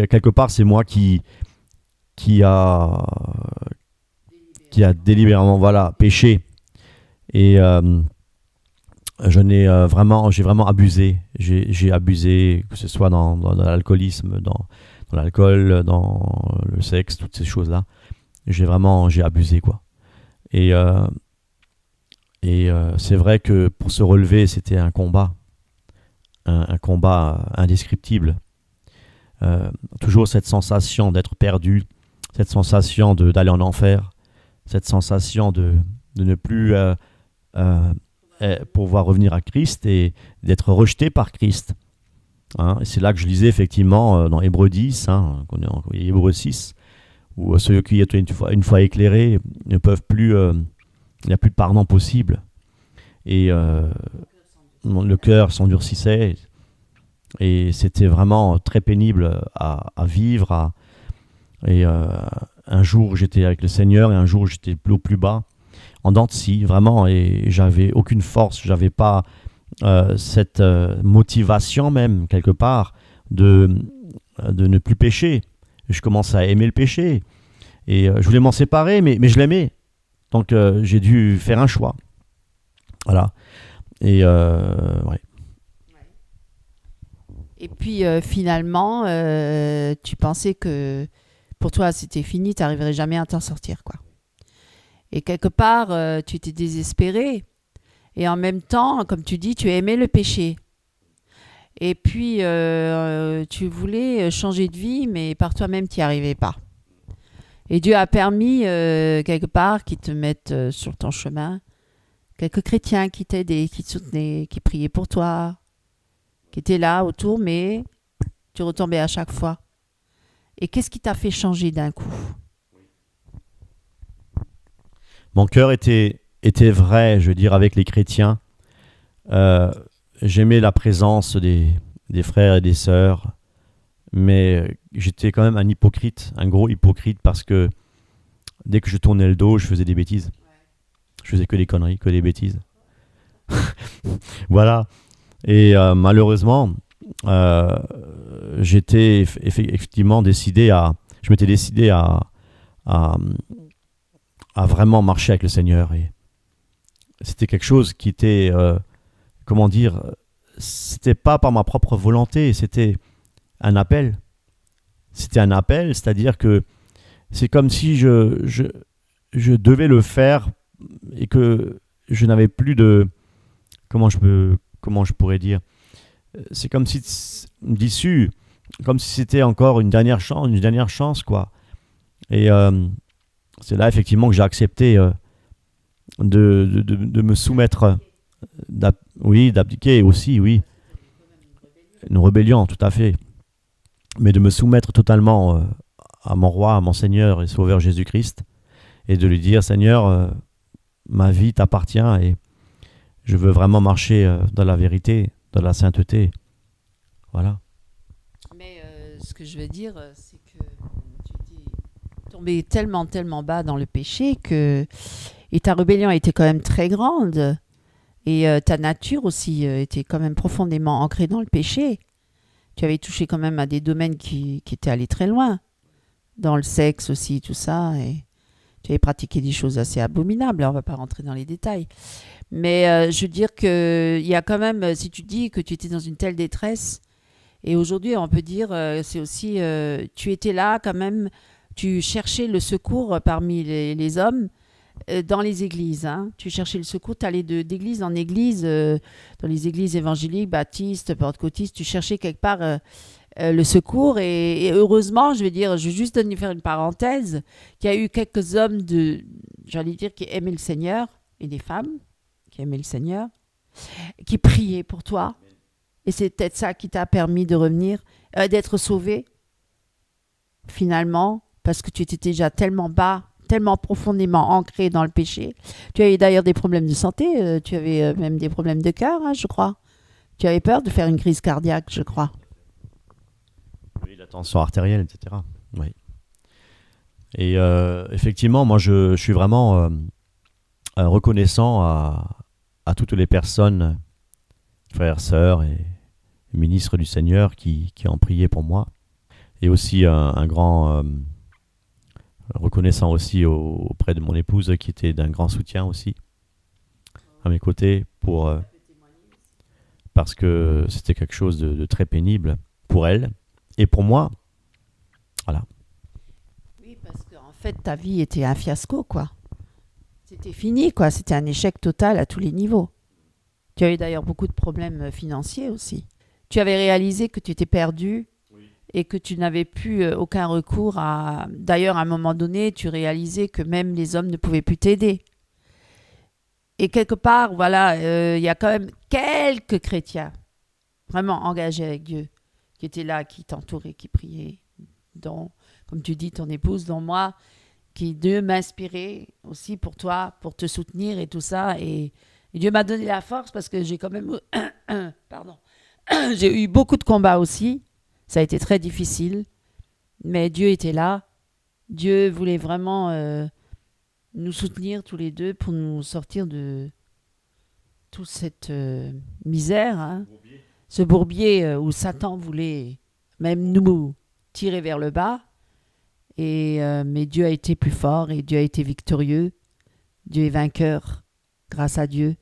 quelque part, c'est moi qui a délibérément, voilà, péché, et j'ai vraiment abusé. J'ai abusé, que ce soit dans l'alcoolisme, dans l'alcool, dans le sexe, toutes ces choses-là. J'ai abusé, quoi. Et c'est vrai que pour se relever, c'était un combat, un combat indescriptible. Toujours cette sensation d'être perdu, cette sensation d'aller en enfer, cette sensation de ne plus pouvoir revenir à Christ et d'être rejeté par Christ. Hein, et c'est là que je lisais effectivement dans Hébreux 10, hein, Hébreux 6, où ceux qui étaient une fois éclairés ne peuvent plus, il n'y a plus de pardon possible. Et le cœur s'endurcissait. Et c'était vraiment très pénible à vivre. Un jour, j'étais avec le Seigneur et un jour, j'étais au plus bas, en dents de scie, vraiment. Et j'avais aucune force, j'avais pas cette motivation même, quelque part, de ne plus pécher. Je commence à aimer le péché. Et je voulais m'en séparer, mais je l'aimais. Donc j'ai dû faire un choix. Voilà. Et ouais. Et puis finalement, tu pensais que pour toi c'était fini, tu n'arriverais jamais à t'en sortir, quoi. Et quelque part, tu étais désespéré. Et en même temps, comme tu dis, tu aimais le péché. Et puis, tu voulais changer de vie, mais par toi-même, tu n'y arrivais pas. Et Dieu a permis, quelque part, qu'ils te mettent sur ton chemin quelques chrétiens qui t'aidaient, qui te soutenaient, qui priaient pour toi, qui étaient là autour, mais tu retombais à chaque fois. Et qu'est-ce qui t'a fait changer d'un coup? Mon cœur était vrai, je veux dire, avec les chrétiens. Euh, J'aimais la présence des frères et des sœurs, mais j'étais quand même un hypocrite, un gros hypocrite, parce que dès que je tournais le dos, je faisais des bêtises. Je faisais que des conneries, que des bêtises. Voilà. Et malheureusement, euh, j'étais effectivement décidé à... Je m'étais décidé à, à vraiment marcher avec le Seigneur. Et c'était quelque chose qui était... comment dire, c'était pas par ma propre volonté, c'était un appel. C'était un appel, c'est-à-dire que c'est comme si je devais le faire et que je n'avais plus de... comment je pourrais dire? C'est comme si d'issue, comme si c'était encore une dernière chance, quoi. Et c'est là effectivement que j'ai accepté de me soumettre, oui, d'abdiquer aussi, oui, une rébellion, tout à fait, mais de me soumettre totalement à mon roi, à mon Seigneur et Sauveur Jésus-Christ, et de lui dire, Seigneur, ma vie t'appartient et je veux vraiment marcher dans la vérité, dans la sainteté. Voilà. Mais ce que je veux dire, c'est que tu étais tombé tellement, tellement bas dans le péché que... Et ta rébellion était quand même très grande. Et ta nature aussi était quand même profondément ancrée dans le péché. Tu avais touché quand même à des domaines qui étaient allés très loin. Dans le sexe aussi, tout ça. Et tu avais pratiqué des choses assez abominables. On ne va pas rentrer dans les détails. Mais je veux dire qu'il y a quand même, si tu dis que tu étais dans une telle détresse, et aujourd'hui on peut dire, c'est aussi, tu étais là quand même, tu cherchais le secours parmi les hommes dans les églises. Hein. Tu cherchais le secours, tu allais d'église en église, dans les églises évangéliques, baptistes, pentecôtistes, tu cherchais quelque part le secours. Et heureusement, je veux dire, je vais juste faire une parenthèse, qu'il y a eu quelques hommes, j'allais dire, qui aimaient le Seigneur, et des femmes qui aimaient le Seigneur, qui priaient pour toi. Et c'est peut-être ça qui t'a permis de revenir, d'être sauvé, finalement, parce que tu étais déjà tellement bas, tellement profondément ancré dans le péché. Tu avais d'ailleurs des problèmes de santé, tu avais même des problèmes de cœur, hein, je crois. Tu avais peur de faire une crise cardiaque, je crois. Oui, la tension artérielle, etc. Oui. Et effectivement, moi, je suis vraiment reconnaissant à toutes les personnes, frères, sœurs et ministres du Seigneur qui ont prié pour moi. Et aussi un grand... reconnaissant aussi auprès de mon épouse qui était d'un grand soutien aussi à mes côtés parce que c'était quelque chose de très pénible pour elle et pour moi. Voilà. Oui, parce qu'en fait, ta vie était un fiasco, quoi. C'était fini, quoi. C'était un échec total à tous les niveaux. Tu avais d'ailleurs beaucoup de problèmes financiers aussi. Tu avais réalisé que tu étais perdu et que tu n'avais plus aucun recours à... D'ailleurs, à un moment donné, tu réalisais que même les hommes ne pouvaient plus t'aider. Et quelque part, voilà, y a quand même quelques chrétiens vraiment engagés avec Dieu qui étaient là, qui t'entouraient, qui priaient, dont, comme tu dis, ton épouse, dont moi, qui Dieu m'inspirait aussi pour toi, pour te soutenir et tout ça. Et Dieu m'a donné la force parce que j'ai quand même... Pardon. J'ai eu beaucoup de combats aussi. Ça a été très difficile, mais Dieu était là. Dieu voulait vraiment nous soutenir tous les deux pour nous sortir de toute cette misère, hein, ce bourbier où Satan voulait même nous tirer vers le bas. Mais Dieu a été plus fort et Dieu a été victorieux. Dieu est vainqueur grâce à Dieu.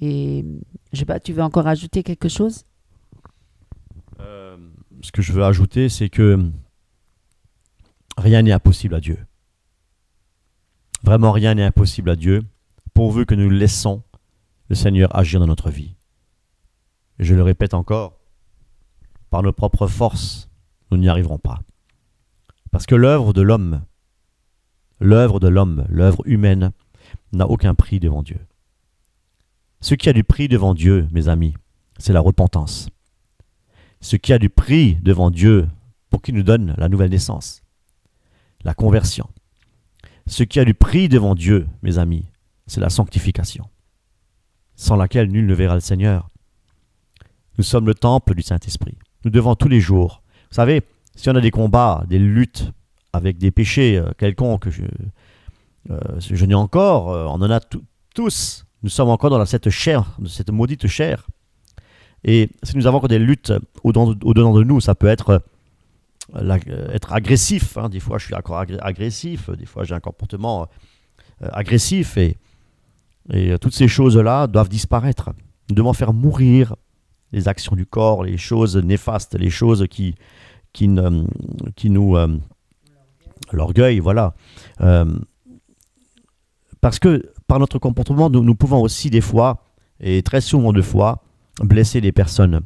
Et je sais pas, tu veux encore ajouter quelque chose? Ce que je veux ajouter, c'est que rien n'est impossible à Dieu. Vraiment, rien n'est impossible à Dieu, pourvu que nous laissons le Seigneur agir dans notre vie. Et je le répète encore, par nos propres forces, nous n'y arriverons pas. Parce que l'œuvre de l'homme, l'œuvre humaine, n'a aucun prix devant Dieu. Ce qui a du prix devant Dieu, mes amis, c'est la repentance. Ce qui a du prix devant Dieu pour qu'il nous donne la nouvelle naissance, la conversion. Ce qui a du prix devant Dieu, mes amis, c'est la sanctification, sans laquelle nul ne verra le Seigneur. Nous sommes le temple du Saint-Esprit. Nous devons tous les jours. Vous savez, si on a des combats, des luttes avec des péchés quelconques, je n'ai encore, on en a tous. Nous sommes encore dans cette chair, cette maudite chair. Et si nous avons encore des luttes au-dedans de nous, ça peut être agressif. Hein. Des fois, je suis encore agressif. Des fois, j'ai un comportement agressif. Et toutes ces choses-là doivent disparaître. Nous devons faire mourir les actions du corps, les choses néfastes, les choses qui nous... l'orgueil, voilà. Parce que par notre comportement, nous pouvons aussi des fois, et très souvent de fois, blesser des personnes.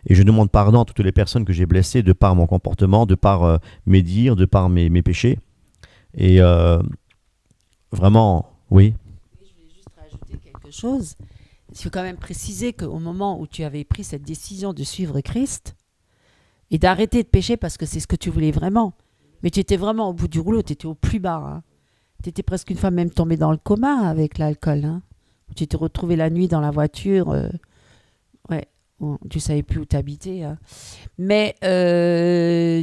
Et je demande pardon à toutes les personnes que j'ai blessées de par mon comportement, de par mes dires, de par mes péchés. Et vraiment, oui. Je voulais juste rajouter quelque chose. Il faut quand même préciser qu'au moment où tu avais pris cette décision de suivre Christ et d'arrêter de pécher parce que c'est ce que tu voulais vraiment, mais tu étais vraiment au bout du rouleau, tu étais au plus bas. Hein. Tu étais presque une fois même tombée dans le coma avec l'alcool. Hein. Tu t'es retrouvée la nuit dans la voiture. Ouais, bon, tu savais plus où t'habitais. Hein. Mais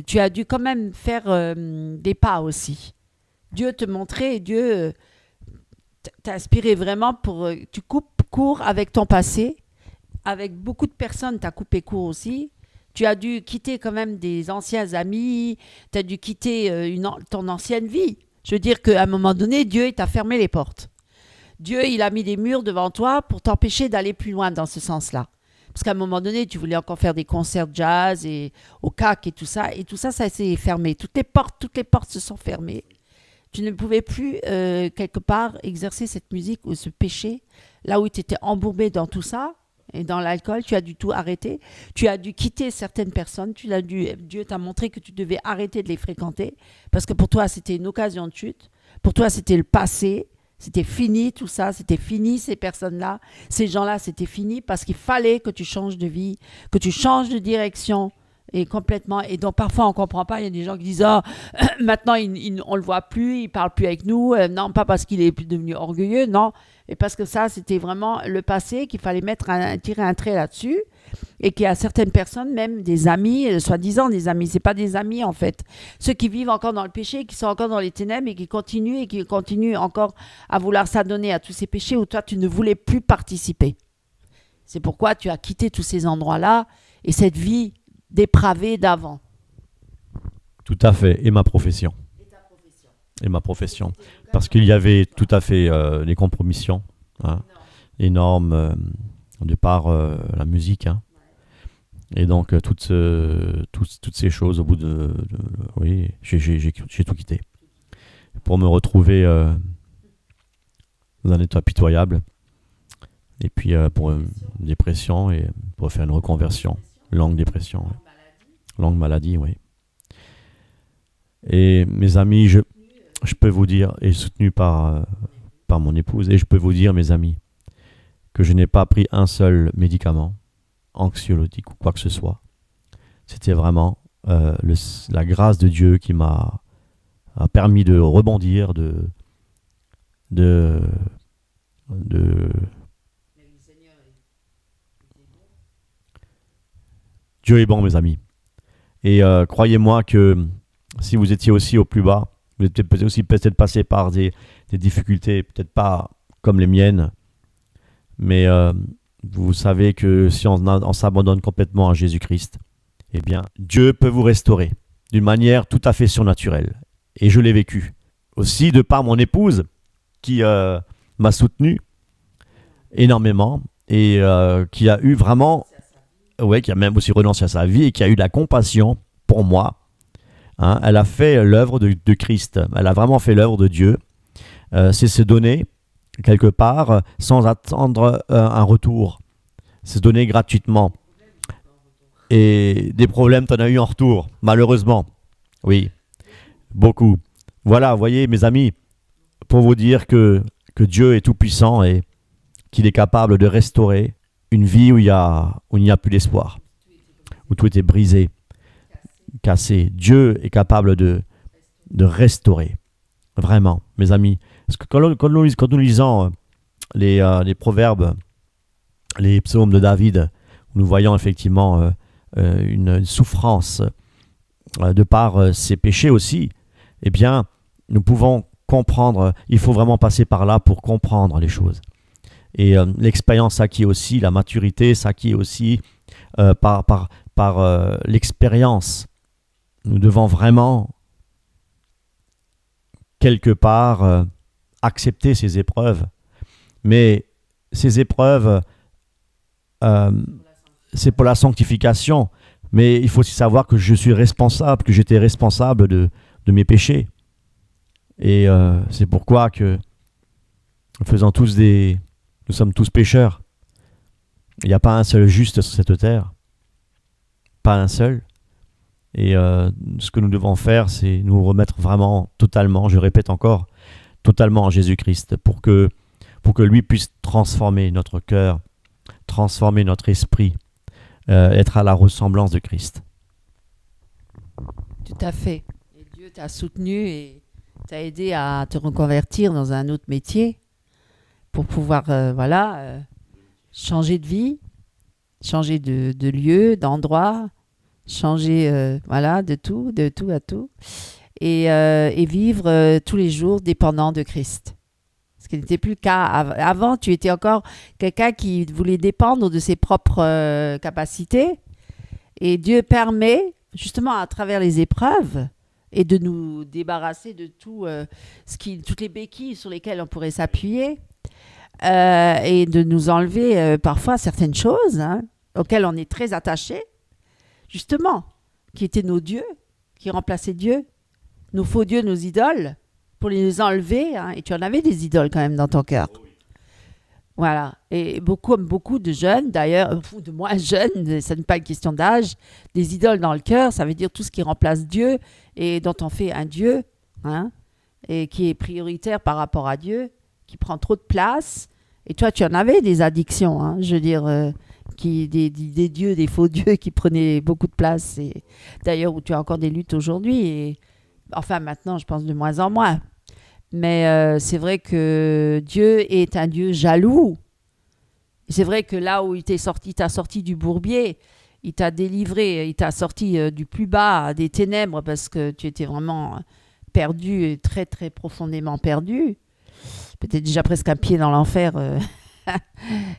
tu as dû quand même faire des pas aussi. Dieu te montrait, Dieu t'a inspiré vraiment pour tu coupes court avec ton passé. Avec beaucoup de personnes, tu as coupé court aussi. Tu as dû quitter quand même des anciens amis. Tu as dû quitter ton ancienne vie. Je veux dire qu'à un moment donné, Dieu il t'a fermé les portes. Dieu, il a mis des murs devant toi pour t'empêcher d'aller plus loin dans ce sens-là. Parce qu'à un moment donné, tu voulais encore faire des concerts jazz et au CAC et tout ça. Et tout ça, ça s'est fermé. Toutes les portes se sont fermées. Tu ne pouvais plus, quelque part, exercer cette musique ou ce péché. Là où tu étais embourbé dans tout ça et dans l'alcool, tu as dû tout arrêter. Tu as dû quitter certaines personnes. Dieu t'a montré que tu devais arrêter de les fréquenter. Parce que pour toi, c'était une occasion de chute. Pour toi, c'était le passé. C'était fini tout ça, c'était fini ces personnes-là, ces gens-là, c'était fini parce qu'il fallait que tu changes de vie, que tu changes de direction et complètement. Et donc parfois on ne comprend pas, il y a des gens qui disent « Ah, maintenant on ne le voit plus, il ne parle plus avec nous. Non, pas parce qu'il est devenu orgueilleux, non. Et parce que ça, c'était vraiment le passé qu'il fallait tirer un trait là-dessus. Et qu'il y a certaines personnes, même des amis, soi-disant des amis, c'est pas des amis en fait. Ceux qui vivent encore dans le péché, qui sont encore dans les ténèbres et qui continuent encore à vouloir s'adonner à tous ces péchés où toi tu ne voulais plus participer. C'est pourquoi tu as quitté tous ces endroits-là et cette vie dépravée d'avant. Tout à fait, et ma profession. Et ma profession. Parce qu'il y avait tout à fait des compromissions énormes de par la musique. Hein. Et donc, toutes ces choses, au bout oui, j'ai tout quitté. Pour me retrouver dans un état pitoyable. Et puis, pour une dépression et pour faire une reconversion. Longue dépression. Longue maladie, oui. Et mes amis, je peux vous dire, et soutenu par mon épouse, et je peux vous dire, mes amis, que je n'ai pas pris un seul médicament anxiolytique ou quoi que ce soit. C'était vraiment la grâce de Dieu qui m'a permis de rebondir, Dieu est bon, mes amis. Et croyez-moi que si vous étiez aussi au plus bas, vous êtes peut-être passé par des difficultés, peut-être pas comme les miennes, Mais vous savez que si on s'abandonne complètement à Jésus-Christ, eh bien, Dieu peut vous restaurer d'une manière tout à fait surnaturelle. Et je l'ai vécu. Aussi, de par mon épouse, qui m'a soutenu énormément et qui a eu vraiment, ouais, qui a même aussi renoncé à sa vie et qui a eu de la compassion pour moi. Hein. Elle a fait l'œuvre de Christ. Elle a vraiment fait l'œuvre de Dieu. C'est se donner quelque part sans attendre un retour. C'est se donner gratuitement. Et des problèmes, tu en as eu en retour, malheureusement. Oui, beaucoup. Voilà, vous voyez, mes amis, pour vous dire que Dieu est tout-puissant et qu'il est capable de restaurer une vie où il n'y a plus d'espoir, où tout était brisé, cassé. Dieu est capable de restaurer. Vraiment, mes amis. Parce que quand nous lisons les proverbes, les psaumes de David, nous voyons effectivement une souffrance de par ses péchés aussi, eh bien, nous pouvons comprendre, il faut vraiment passer par là pour comprendre les choses. Et l'expérience s'acquiert aussi, la maturité s'acquiert aussi par l'expérience. Nous devons vraiment, quelque part, accepter ces épreuves. Mais ces épreuves, c'est pour la sanctification. Mais il faut aussi savoir que je suis responsable, que j'étais responsable de mes péchés. Et c'est pourquoi que nous sommes tous pécheurs. Il n'y a pas un seul juste sur cette terre. Pas un seul. Et ce que nous devons faire, c'est nous remettre vraiment totalement, je répète encore, totalement en Jésus-Christ pour que lui puisse transformer notre cœur, transformer notre esprit, être à la ressemblance de Christ. Tout à fait. Et Dieu t'a soutenu et t'a aidé à te reconvertir dans un autre métier pour pouvoir changer de vie, changer de lieu, d'endroit, changer de tout à tout et vivre tous les jours dépendant de Christ. Ce qui n'était plus le cas. Avant, tu étais encore quelqu'un qui voulait dépendre de ses propres capacités et Dieu permet, justement à travers les épreuves, et de nous débarrasser de toutes les béquilles sur lesquelles on pourrait s'appuyer et de nous enlever parfois certaines choses auxquelles on est très attaché, justement, qui étaient nos dieux, qui remplaçaient Dieu, nos faux dieux, nos idoles, pour les enlever. Et tu en avais des idoles quand même dans ton cœur. Voilà. Et beaucoup de jeunes, d'ailleurs, ou de moins jeunes, ça n'est pas une question d'âge, des idoles dans le cœur, ça veut dire tout ce qui remplace Dieu et dont on fait un Dieu, et qui est prioritaire par rapport à Dieu, qui prend trop de place. Et toi, tu en avais des addictions, je veux dire, des dieux, des faux dieux qui prenaient beaucoup de place. Et d'ailleurs, où tu as encore des luttes aujourd'hui. Et, enfin, maintenant, je pense de moins en moins. Mais c'est vrai que Dieu est un Dieu jaloux. C'est vrai que là où il t'a sorti du bourbier, il t'a délivré, il t'a sorti du plus bas des ténèbres parce que tu étais vraiment perdu, très très profondément perdu. Peut-être déjà presque un pied dans l'enfer.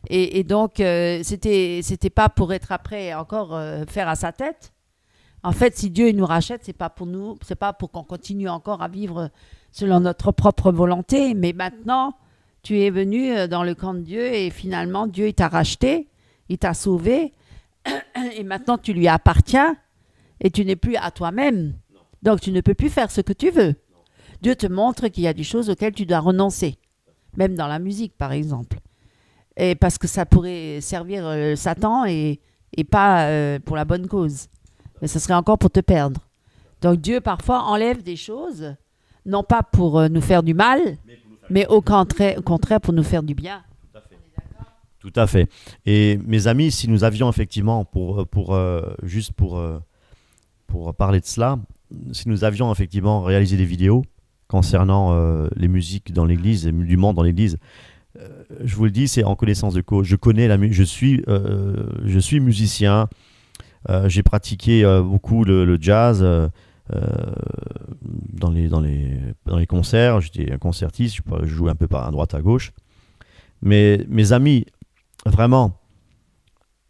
Et donc, c'était pas pour être après encore faire à sa tête. En fait, si Dieu il nous rachète, c'est pas pour qu'on continue encore à vivre selon notre propre volonté, mais maintenant, tu es venu dans le camp de Dieu et finalement, Dieu il t'a racheté, il t'a sauvé et maintenant tu lui appartiens et tu n'es plus à toi-même. Donc, tu ne peux plus faire ce que tu veux. Dieu te montre qu'il y a des choses auxquelles tu dois renoncer, même dans la musique, par exemple. Et parce que ça pourrait servir Satan et pas pour la bonne cause. Mais ce serait encore pour te perdre. Donc Dieu, parfois, enlève des choses, non pas pour nous faire du mal, mais au contraire pour nous faire du bien. Tout à fait. Et mes amis, si nous avions effectivement, pour parler de cela, si nous avions effectivement réalisé des vidéos concernant les musiques dans l'église, les musulmans dans l'église, je vous le dis, c'est en connaissance de cause. Je connais je suis musicien. J'ai pratiqué beaucoup le jazz dans les concerts. J'étais un concertiste, je jouais un peu à droite à gauche. Mais mes amis, vraiment,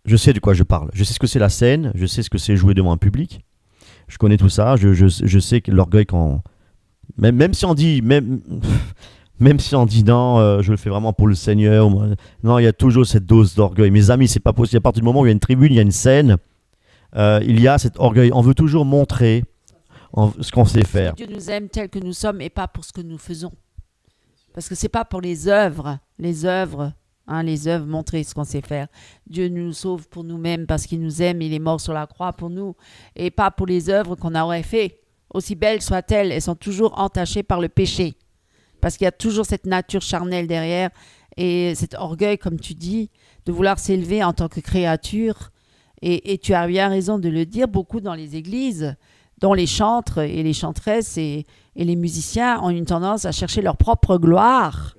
je sais de quoi je parle. Je sais ce que c'est la scène, je sais ce que c'est jouer devant un public. Je connais tout ça, je sais que l'orgueil quand... Même si on dit... Même si on dit non, je le fais vraiment pour le Seigneur. Non, il y a toujours cette dose d'orgueil. Mes amis, c'est pas possible. À partir du moment où il y a une tribune, il y a une scène, il y a cet orgueil. On veut toujours montrer ce qu'on sait faire. Dieu nous aime tel que nous sommes et pas pour ce que nous faisons. Parce que c'est pas pour les œuvres, les œuvres, montrer ce qu'on sait faire. Dieu nous sauve pour nous-mêmes parce qu'il nous aime, il est mort sur la croix pour nous et pas pour les œuvres qu'on aurait fait. Aussi belles soient-elles, elles sont toujours entachées par le péché. Parce qu'il y a toujours cette nature charnelle derrière et cet orgueil, comme tu dis, de vouloir s'élever en tant que créature. Et tu as bien raison de le dire, beaucoup dans les églises, dont les chantres et les chantresses et les musiciens ont une tendance à chercher leur propre gloire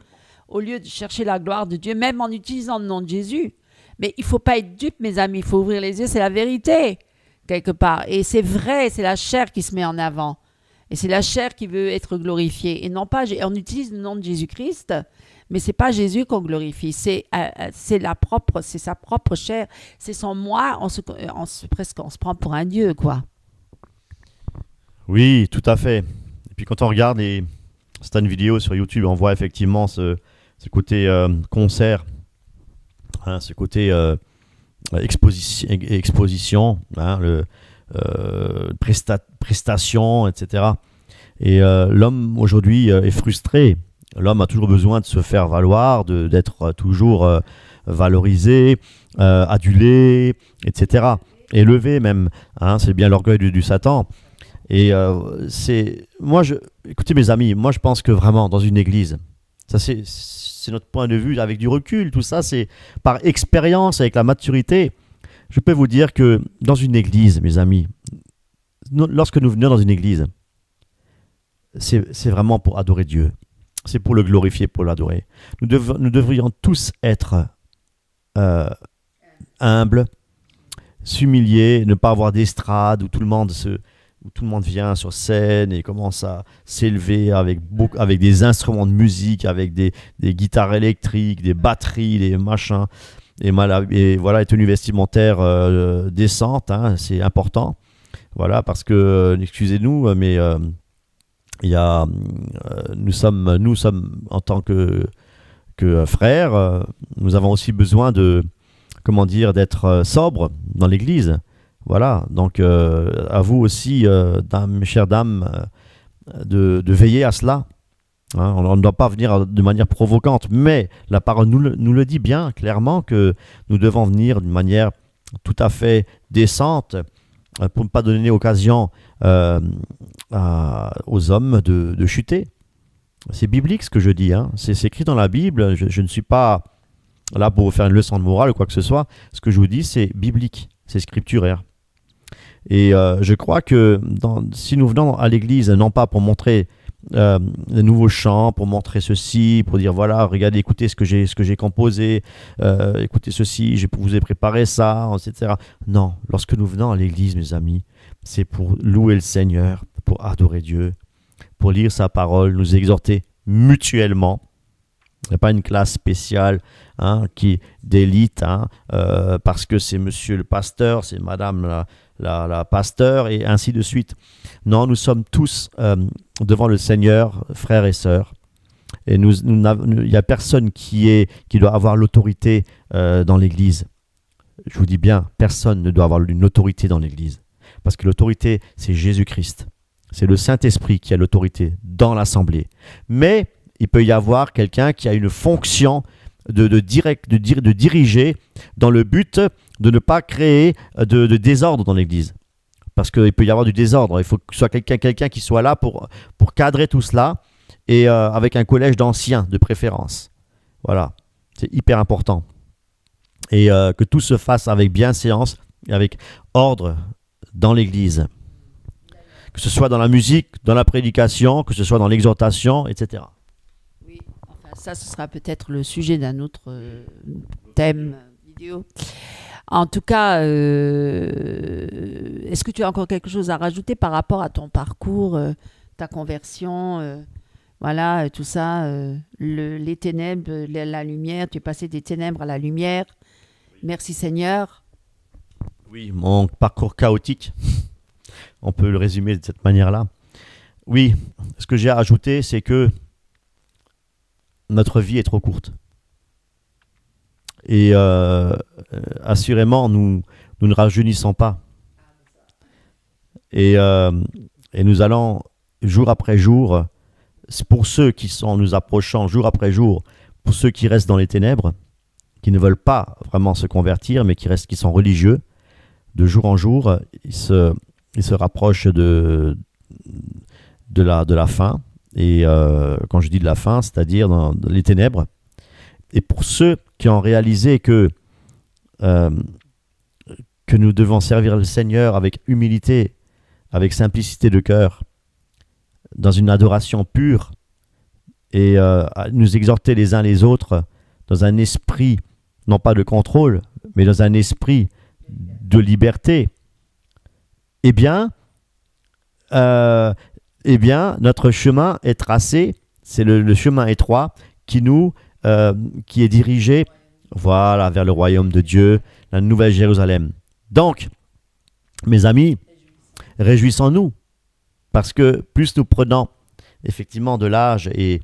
au lieu de chercher la gloire de Dieu, même en utilisant le nom de Jésus. Mais il ne faut pas être dupe, mes amis, il faut ouvrir les yeux, c'est la vérité, quelque part. Et c'est vrai, c'est la chair qui se met en avant. Et c'est la chair qui veut être glorifiée. Et non pas, on utilise le nom de Jésus-Christ, mais ce n'est pas Jésus qu'on glorifie, c'est sa propre chair, c'est son moi, on se prend pour un Dieu, quoi. Oui, tout à fait. Et puis quand on regarde certaines vidéos sur YouTube, on voit effectivement ce côté concert, hein, ce côté exposition, hein, prestation, etc. Et l'homme aujourd'hui est frustré. L'homme a toujours besoin de se faire valoir, d'être toujours valorisé, adulé, etc. Élevé même. Hein, c'est bien l'orgueil du Satan. Et écoutez mes amis, moi je pense que vraiment dans une église, ça c'est notre point de vue avec du recul, tout ça c'est par expérience, avec la maturité. Je peux vous dire que dans une église, mes amis, lorsque nous venons dans une église, c'est vraiment pour adorer Dieu. C'est pour le glorifier, pour l'adorer. Nous devrions tous être humbles, s'humilier, ne pas avoir d'estrade où tout le monde vient sur scène et commence à s'élever avec des instruments de musique, avec des guitares électriques, des batteries, des machins, et voilà, les tenues vestimentaires décentes, hein, c'est important. Voilà, parce que, excusez-nous, mais nous sommes en tant que frères, nous avons aussi besoin d'être sobres dans l'église. Voilà, donc à vous aussi, mes chères dames, de veiller à cela. Hein, on ne doit pas venir de manière provocante, mais la parole nous le dit bien clairement que nous devons venir d'une manière tout à fait décente pour ne pas donner occasion aux hommes de chuter. C'est biblique ce que je dis, hein. C'est écrit dans la Bible, je ne suis pas là pour vous faire une leçon de morale ou quoi que ce soit. Ce que je vous dis, c'est biblique, c'est scripturaire. Et je crois que si nous venons à l'église, non pas pour montrer de nouveaux chants, pour montrer ceci, pour dire voilà, regardez, écoutez ce que j'ai composé, écoutez ceci, je vous ai préparé ça, etc. Non, lorsque nous venons à l'église, mes amis, c'est pour louer le Seigneur, pour adorer Dieu, pour lire sa parole, nous exhorter mutuellement. Il n'y a pas une classe spéciale d'élite, parce que c'est monsieur le pasteur, c'est madame la pasteur, et ainsi de suite. Non, nous sommes tous devant le Seigneur, frères et sœurs. Et il n'y a personne qui doit avoir l'autorité dans l'Église. Je vous dis bien, personne ne doit avoir une autorité dans l'Église. Parce que l'autorité, c'est Jésus-Christ. C'est le Saint-Esprit qui a l'autorité dans l'Assemblée. Mais il peut y avoir quelqu'un qui a une fonction de diriger dans le but de ne pas créer de désordre dans l'Église. Parce qu'il peut y avoir du désordre. Il faut que ce soit quelqu'un qui soit là pour cadrer tout cela, et avec un collège d'anciens de préférence. Voilà, c'est hyper important. Et que tout se fasse avec bienséance, avec ordre dans l'Église. Que ce soit dans la musique, dans la prédication, que ce soit dans l'exhortation, etc. Oui, enfin ça, ce sera peut-être le sujet d'un autre thème vidéo. En tout cas, est-ce que tu as encore quelque chose à rajouter par rapport à ton parcours, ta conversion, voilà, tout ça, les ténèbres, la lumière, tu es passé des ténèbres à la lumière, Merci Seigneur. Oui, mon parcours chaotique, on peut le résumer de cette manière-là. Oui, ce que j'ai à ajouter, c'est que notre vie est trop courte. Et assurément, nous ne rajeunissons pas. Et nous allons, jour après jour, pour ceux qui sont nous approchant jour après jour, pour ceux qui restent dans les ténèbres, qui ne veulent pas vraiment se convertir, mais qui sont religieux, de jour en jour, ils se rapprochent de la fin. Et quand je dis de la fin, c'est-à-dire dans les ténèbres. Et pour ceux qui ont réalisé que nous devons servir le Seigneur avec humilité, avec simplicité de cœur, dans une adoration pure, et nous exhorter les uns les autres dans un esprit, non pas de contrôle, mais dans un esprit de liberté, eh bien, notre chemin est tracé, c'est le chemin étroit qui est dirigé, voilà, vers le royaume de Dieu, la nouvelle Jérusalem. Donc, mes amis, réjouissons-nous, parce que plus nous prenons effectivement de l'âge et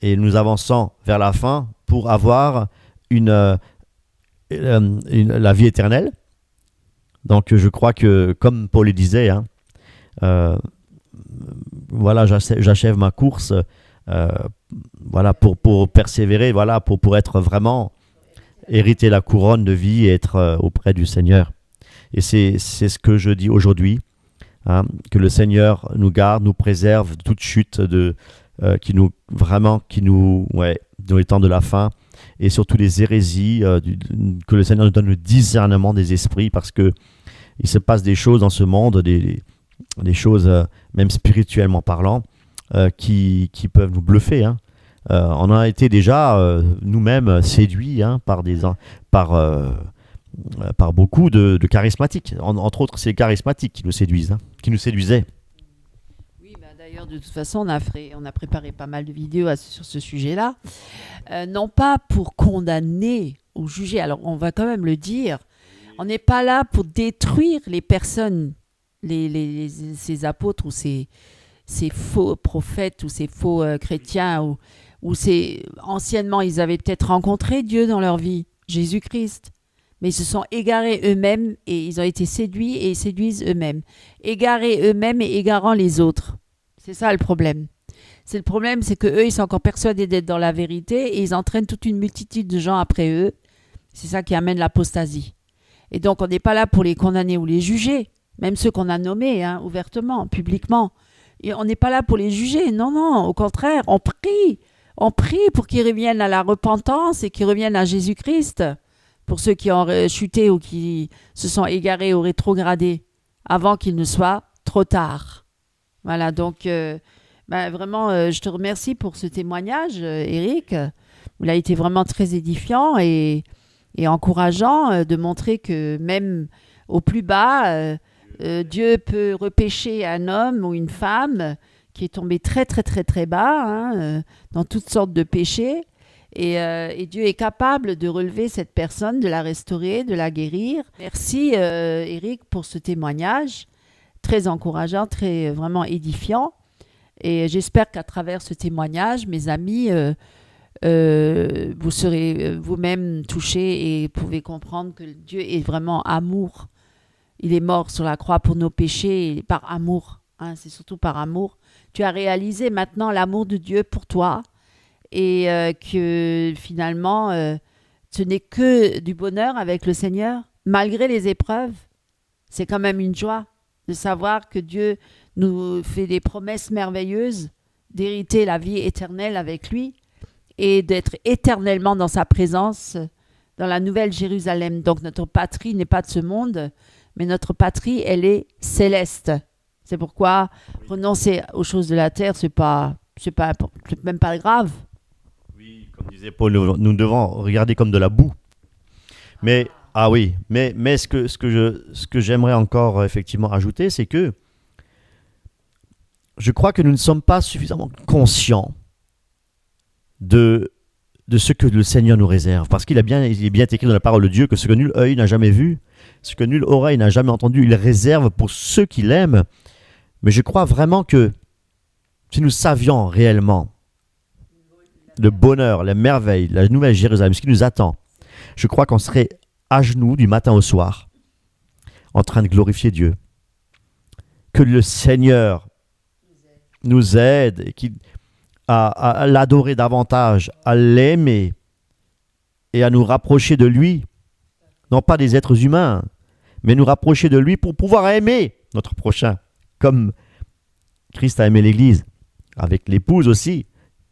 nous avançons vers la fin pour avoir la vie éternelle. Donc, je crois que, comme Paul le disait, voilà, j'achève ma course, voilà, pour persévérer, voilà, pour être vraiment hériter la couronne de vie et être auprès du Seigneur. Et c'est ce que je dis aujourd'hui, que le Seigneur nous garde, nous préserve de toute chute dans les temps de la fin, et surtout les hérésies, que le Seigneur nous donne le discernement des esprits, parce que il se passe des choses dans ce monde, des choses, même spirituellement parlant, qui peuvent nous bluffer. On a été déjà nous-mêmes séduits par beaucoup de charismatiques. Entre autres, c'est les charismatiques qui nous séduisent, qui nous séduisaient. Oui, d'ailleurs, de toute façon, on a préparé pas mal de vidéos sur ce sujet-là. Non pas pour condamner ou juger, alors on va quand même le dire, on n'est pas là pour détruire les personnes, ces apôtres ou ces faux prophètes ou ces faux chrétiens, ou anciennement, ils avaient peut-être rencontré Dieu dans leur vie, Jésus-Christ. Mais ils se sont égarés eux-mêmes et ils ont été séduits et ils séduisent eux-mêmes. Égarés eux-mêmes et égarant les autres. C'est ça le problème. Le problème, c'est qu'eux, ils sont encore persuadés d'être dans la vérité et ils entraînent toute une multitude de gens après eux. C'est ça qui amène l'apostasie. Et donc, on n'est pas là pour les condamner ou les juger, même ceux qu'on a nommés ouvertement, publiquement. Et on n'est pas là pour les juger. Non, non, au contraire, on prie. On prie pour qu'ils reviennent à la repentance et qu'ils reviennent à Jésus-Christ. Pour ceux qui ont chuté ou qui se sont égarés ou rétrogradés, avant qu'il ne soit trop tard. Voilà, donc vraiment, je te remercie pour ce témoignage, Éric. Il a été vraiment très édifiant et encourageant de montrer que même au plus bas, Dieu peut repêcher un homme ou une femme qui est tombé très, très, très, très bas, dans toutes sortes de péchés. Et Dieu est capable de relever cette personne, de la restaurer, de la guérir. Merci Éric pour ce témoignage, très encourageant, très vraiment édifiant. Et j'espère qu'à travers ce témoignage, mes amis, vous serez vous-même touchés et pouvez comprendre que Dieu est vraiment amour. Il est mort sur la croix pour nos péchés par amour. C'est surtout par amour. Tu as réalisé maintenant l'amour de Dieu pour toi. Et que finalement, ce n'est que du bonheur avec le Seigneur, malgré les épreuves. C'est quand même une joie de savoir que Dieu nous fait des promesses merveilleuses, d'hériter la vie éternelle avec lui et d'être éternellement dans sa présence, dans la nouvelle Jérusalem. Donc notre patrie n'est pas de ce monde, mais notre patrie, elle est céleste. C'est pourquoi renoncer aux choses de la terre, c'est même pas grave. Comme disait Paul, nous devons regarder comme de la boue. Mais ce que j'aimerais encore effectivement ajouter, c'est que je crois que nous ne sommes pas suffisamment conscients de de ce que le Seigneur nous réserve. Parce il est bien écrit dans la parole de Dieu que ce que nul œil n'a jamais vu, ce que nulle oreille n'a jamais entendu, il réserve pour ceux qui l'aiment. Mais je crois vraiment que si nous savions réellement le bonheur, la merveille, la nouvelle Jérusalem, ce qui nous attend, je crois qu'on serait à genoux du matin au soir, en train de glorifier Dieu. Que le Seigneur nous aide et à l'adorer davantage, à l'aimer et à nous rapprocher de lui, non pas des êtres humains, mais nous rapprocher de lui pour pouvoir aimer notre prochain, comme Christ a aimé l'Église, avec l'épouse aussi,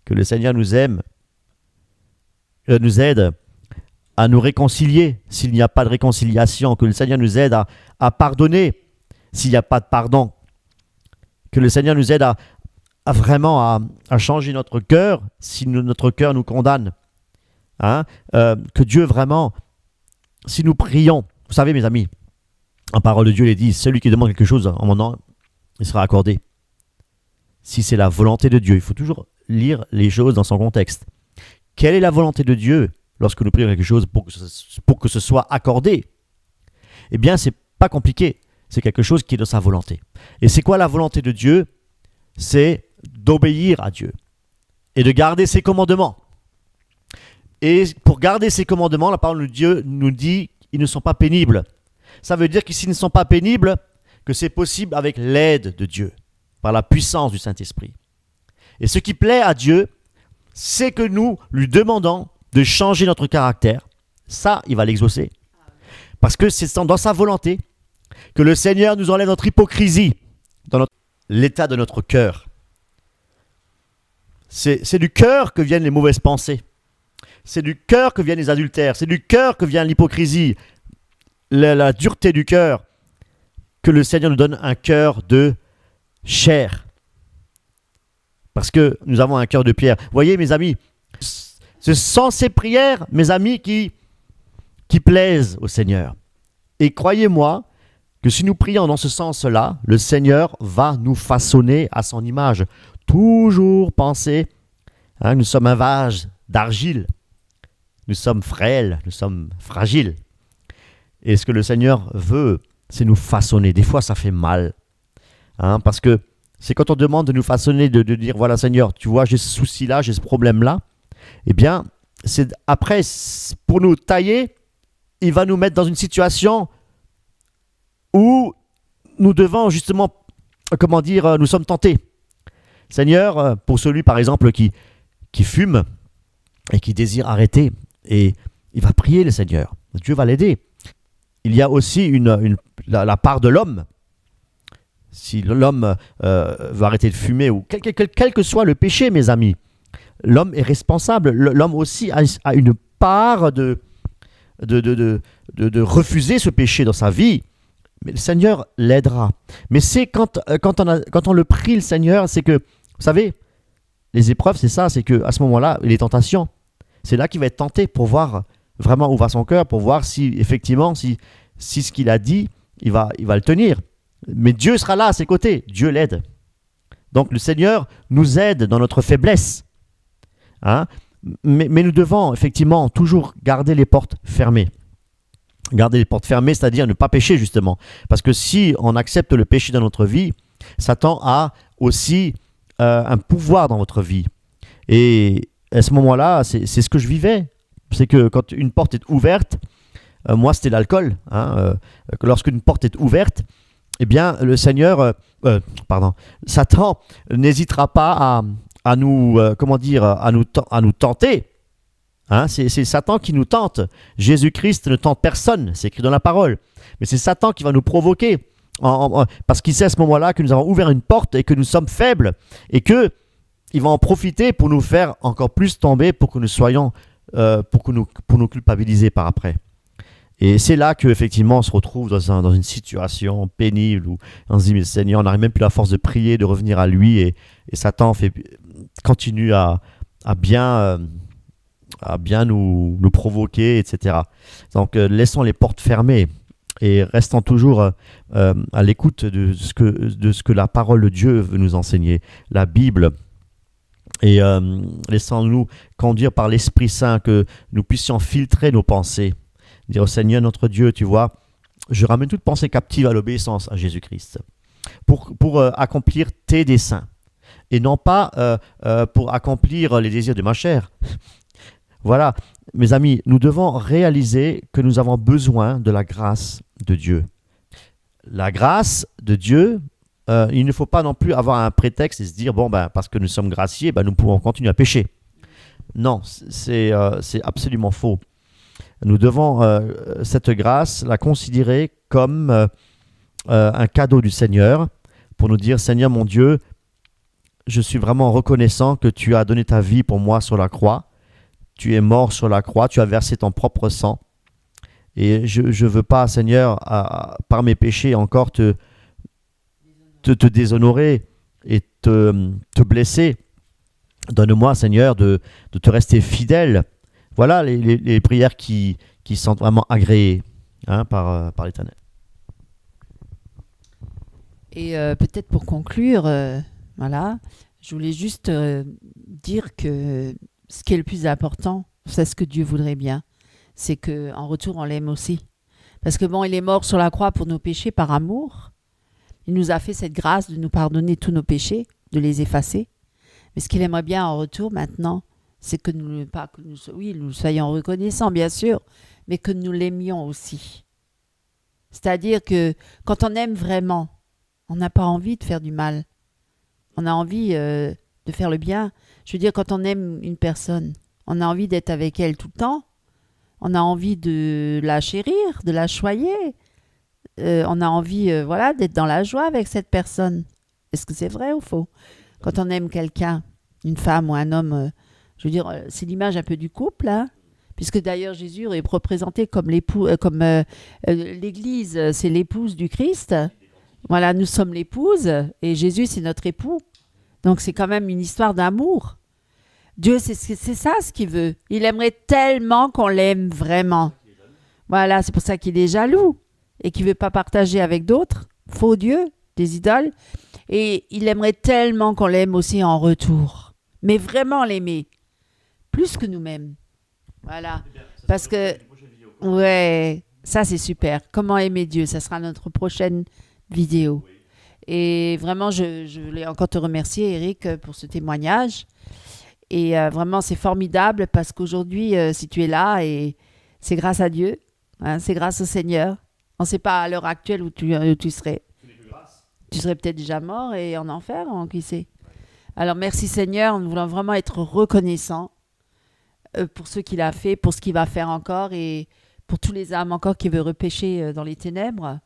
que le Seigneur nous aime, nous aide à nous réconcilier s'il n'y a pas de réconciliation, que le Seigneur nous aide à pardonner s'il n'y a pas de pardon, que le Seigneur nous aide à vraiment changer notre cœur si notre cœur nous condamne. Que Dieu vraiment, si nous prions, vous savez mes amis, en parole de Dieu, il est dit, celui qui demande quelque chose en mon nom, il sera accordé. Si c'est la volonté de Dieu, il faut toujours lire les choses dans son contexte. Quelle est la volonté de Dieu lorsque nous prions quelque chose pour que ce soit accordé? Eh bien, c'est pas compliqué. C'est quelque chose qui est de sa volonté. Et c'est quoi la volonté de Dieu? C'est d'obéir à Dieu et de garder ses commandements. Et pour garder ses commandements, la parole de Dieu nous dit qu'ils ne sont pas pénibles. Ça veut dire que s'ils ne sont pas pénibles, que c'est possible avec l'aide de Dieu, par la puissance du Saint-Esprit. Et ce qui plaît à Dieu, c'est que nous lui demandons de changer notre caractère. Ça, il va l'exaucer. Parce que c'est dans sa volonté que le Seigneur nous enlève notre hypocrisie, dans l'état de notre cœur. C'est du cœur que viennent les mauvaises pensées. C'est du cœur que viennent les adultères. C'est du cœur que vient l'hypocrisie, la dureté du cœur. Que le Seigneur nous donne un cœur de chair. Parce que nous avons un cœur de pierre. Vous voyez, mes amis, ce sont ces prières, mes amis, qui plaisent au Seigneur. Et croyez-moi que si nous prions dans ce sens-là, le Seigneur va nous façonner à son image. Toujours penser, nous sommes un vase d'argile. Nous sommes frêles, nous sommes fragiles. Et ce que le Seigneur veut, c'est nous façonner. Des fois, ça fait mal. Parce que c'est quand on demande de nous façonner, de dire, voilà Seigneur, tu vois, j'ai ce souci-là, j'ai ce problème-là. Eh bien, c'est après, pour nous tailler, il va nous mettre dans une situation où nous devons justement, nous sommes tentés. Seigneur, pour celui par exemple qui fume et qui désire arrêter, et il va prier le Seigneur. Dieu va l'aider. Il y a aussi la part de l'homme. Si l'homme veut arrêter de fumer, ou quel que soit le péché, mes amis, l'homme est responsable. L'homme aussi a une part de refuser ce péché dans sa vie. Mais le Seigneur l'aidera. Mais c'est quand on le prie, le Seigneur, c'est que, vous savez, les épreuves, c'est ça, c'est qu'à ce moment-là, les tentations, c'est là qu'il va être tenté pour voir vraiment où va son cœur, pour voir si, effectivement, si ce qu'il a dit, il va le tenir. Mais Dieu sera là à ses côtés, Dieu l'aide. Donc le Seigneur nous aide dans notre faiblesse. Mais nous devons, effectivement, toujours garder les portes fermées. Garder les portes fermées, c'est-à-dire ne pas pécher, justement. Parce que si on accepte le péché dans notre vie, Satan a aussi un pouvoir dans votre vie. Et à ce moment-là, c'est ce que je vivais. C'est que quand une porte est ouverte, moi c'était l'alcool. Lorsqu'une porte est ouverte, eh bien le Seigneur, Satan n'hésitera pas à nous tenter. C'est Satan qui nous tente. Jésus-Christ ne tente personne, c'est écrit dans la parole. Mais c'est Satan qui va nous provoquer, parce qu'il sait à ce moment-là que nous avons ouvert une porte et que nous sommes faibles, et qu'il va en profiter pour nous faire encore plus tomber, pour que nous soyons, pour nous culpabiliser par après. Et c'est là qu'effectivement on se retrouve dans une situation pénible où on se dit, mais Seigneur, on n'arrive même plus la force de prier, de revenir à lui, et Satan continue à bien nous provoquer, etc. Donc laissons les portes fermées et restons toujours à l'écoute de ce que la parole de Dieu veut nous enseigner. La Bible Et laissons-nous conduire par l'Esprit Saint, que nous puissions filtrer nos pensées. Dire au Seigneur notre Dieu, tu vois, je ramène toute pensée captive à l'obéissance à Jésus-Christ. Pour accomplir tes desseins. Et non pas pour accomplir les désirs de ma chair. Voilà, mes amis, nous devons réaliser que nous avons besoin de la grâce de Dieu. La grâce de Dieu, il ne faut pas non plus avoir un prétexte et se dire, bon, parce que nous sommes graciés, nous pouvons continuer à pécher. Non, c'est absolument faux. Nous devons cette grâce la considérer comme un cadeau du Seigneur pour nous dire, Seigneur mon Dieu, je suis vraiment reconnaissant que tu as donné ta vie pour moi sur la croix. Tu es mort sur la croix, tu as versé ton propre sang. Et je ne veux pas, Seigneur, par mes péchés encore te déshonorer et te blesser. Donne-moi, Seigneur, de te rester fidèle. Voilà les prières qui sont vraiment agréées par l'Éternel. Et peut-être pour conclure, voilà, je voulais juste dire que ce qui est le plus important, c'est ce que Dieu voudrait bien, c'est qu'en retour, on l'aime aussi. Parce que bon, il est mort sur la croix pour nos péchés par amour. Il nous a fait cette grâce de nous pardonner tous nos péchés, de les effacer. Mais ce qu'il aimerait bien en retour maintenant, c'est que nous soyons reconnaissants, bien sûr, mais que nous l'aimions aussi. C'est-à-dire que quand on aime vraiment, on n'a pas envie de faire du mal. On a envie de faire le bien. Je veux dire, quand on aime une personne, on a envie d'être avec elle tout le temps. On a envie de la chérir, de la choyer. On a envie d'être dans la joie avec cette personne. Est-ce que c'est vrai ou faux? Quand on aime quelqu'un, une femme ou un homme, je veux dire, c'est l'image un peu du couple, hein, puisque d'ailleurs Jésus est représenté comme l'époux, l'Église, c'est l'épouse du Christ. Voilà, nous sommes l'épouse et Jésus, c'est notre époux. Donc, c'est quand même une histoire d'amour. Dieu, c'est ça ce qu'il veut. Il aimerait tellement qu'on l'aime vraiment. Voilà, c'est pour ça qu'il est jaloux et qu'il ne veut pas partager avec d'autres, faux dieux, des idoles. Et il aimerait tellement qu'on l'aime aussi en retour. Mais vraiment l'aimer, plus que nous-mêmes. Voilà, parce que, ouais, ça c'est super. Comment aimer Dieu, ça sera notre prochaine vidéo. Et vraiment, je voulais encore te remercier, Eric, pour ce témoignage. Et vraiment, c'est formidable parce qu'aujourd'hui, si tu es là, et c'est grâce à Dieu, hein, c'est grâce au Seigneur. On ne sait pas à l'heure actuelle où tu serais. Tu serais peut-être déjà mort et en enfer, qui sait. Alors, merci Seigneur, nous voulons vraiment être reconnaissants pour ce qu'il a fait, pour ce qu'il va faire encore et pour tous les âmes encore qui veulent repêcher dans les ténèbres.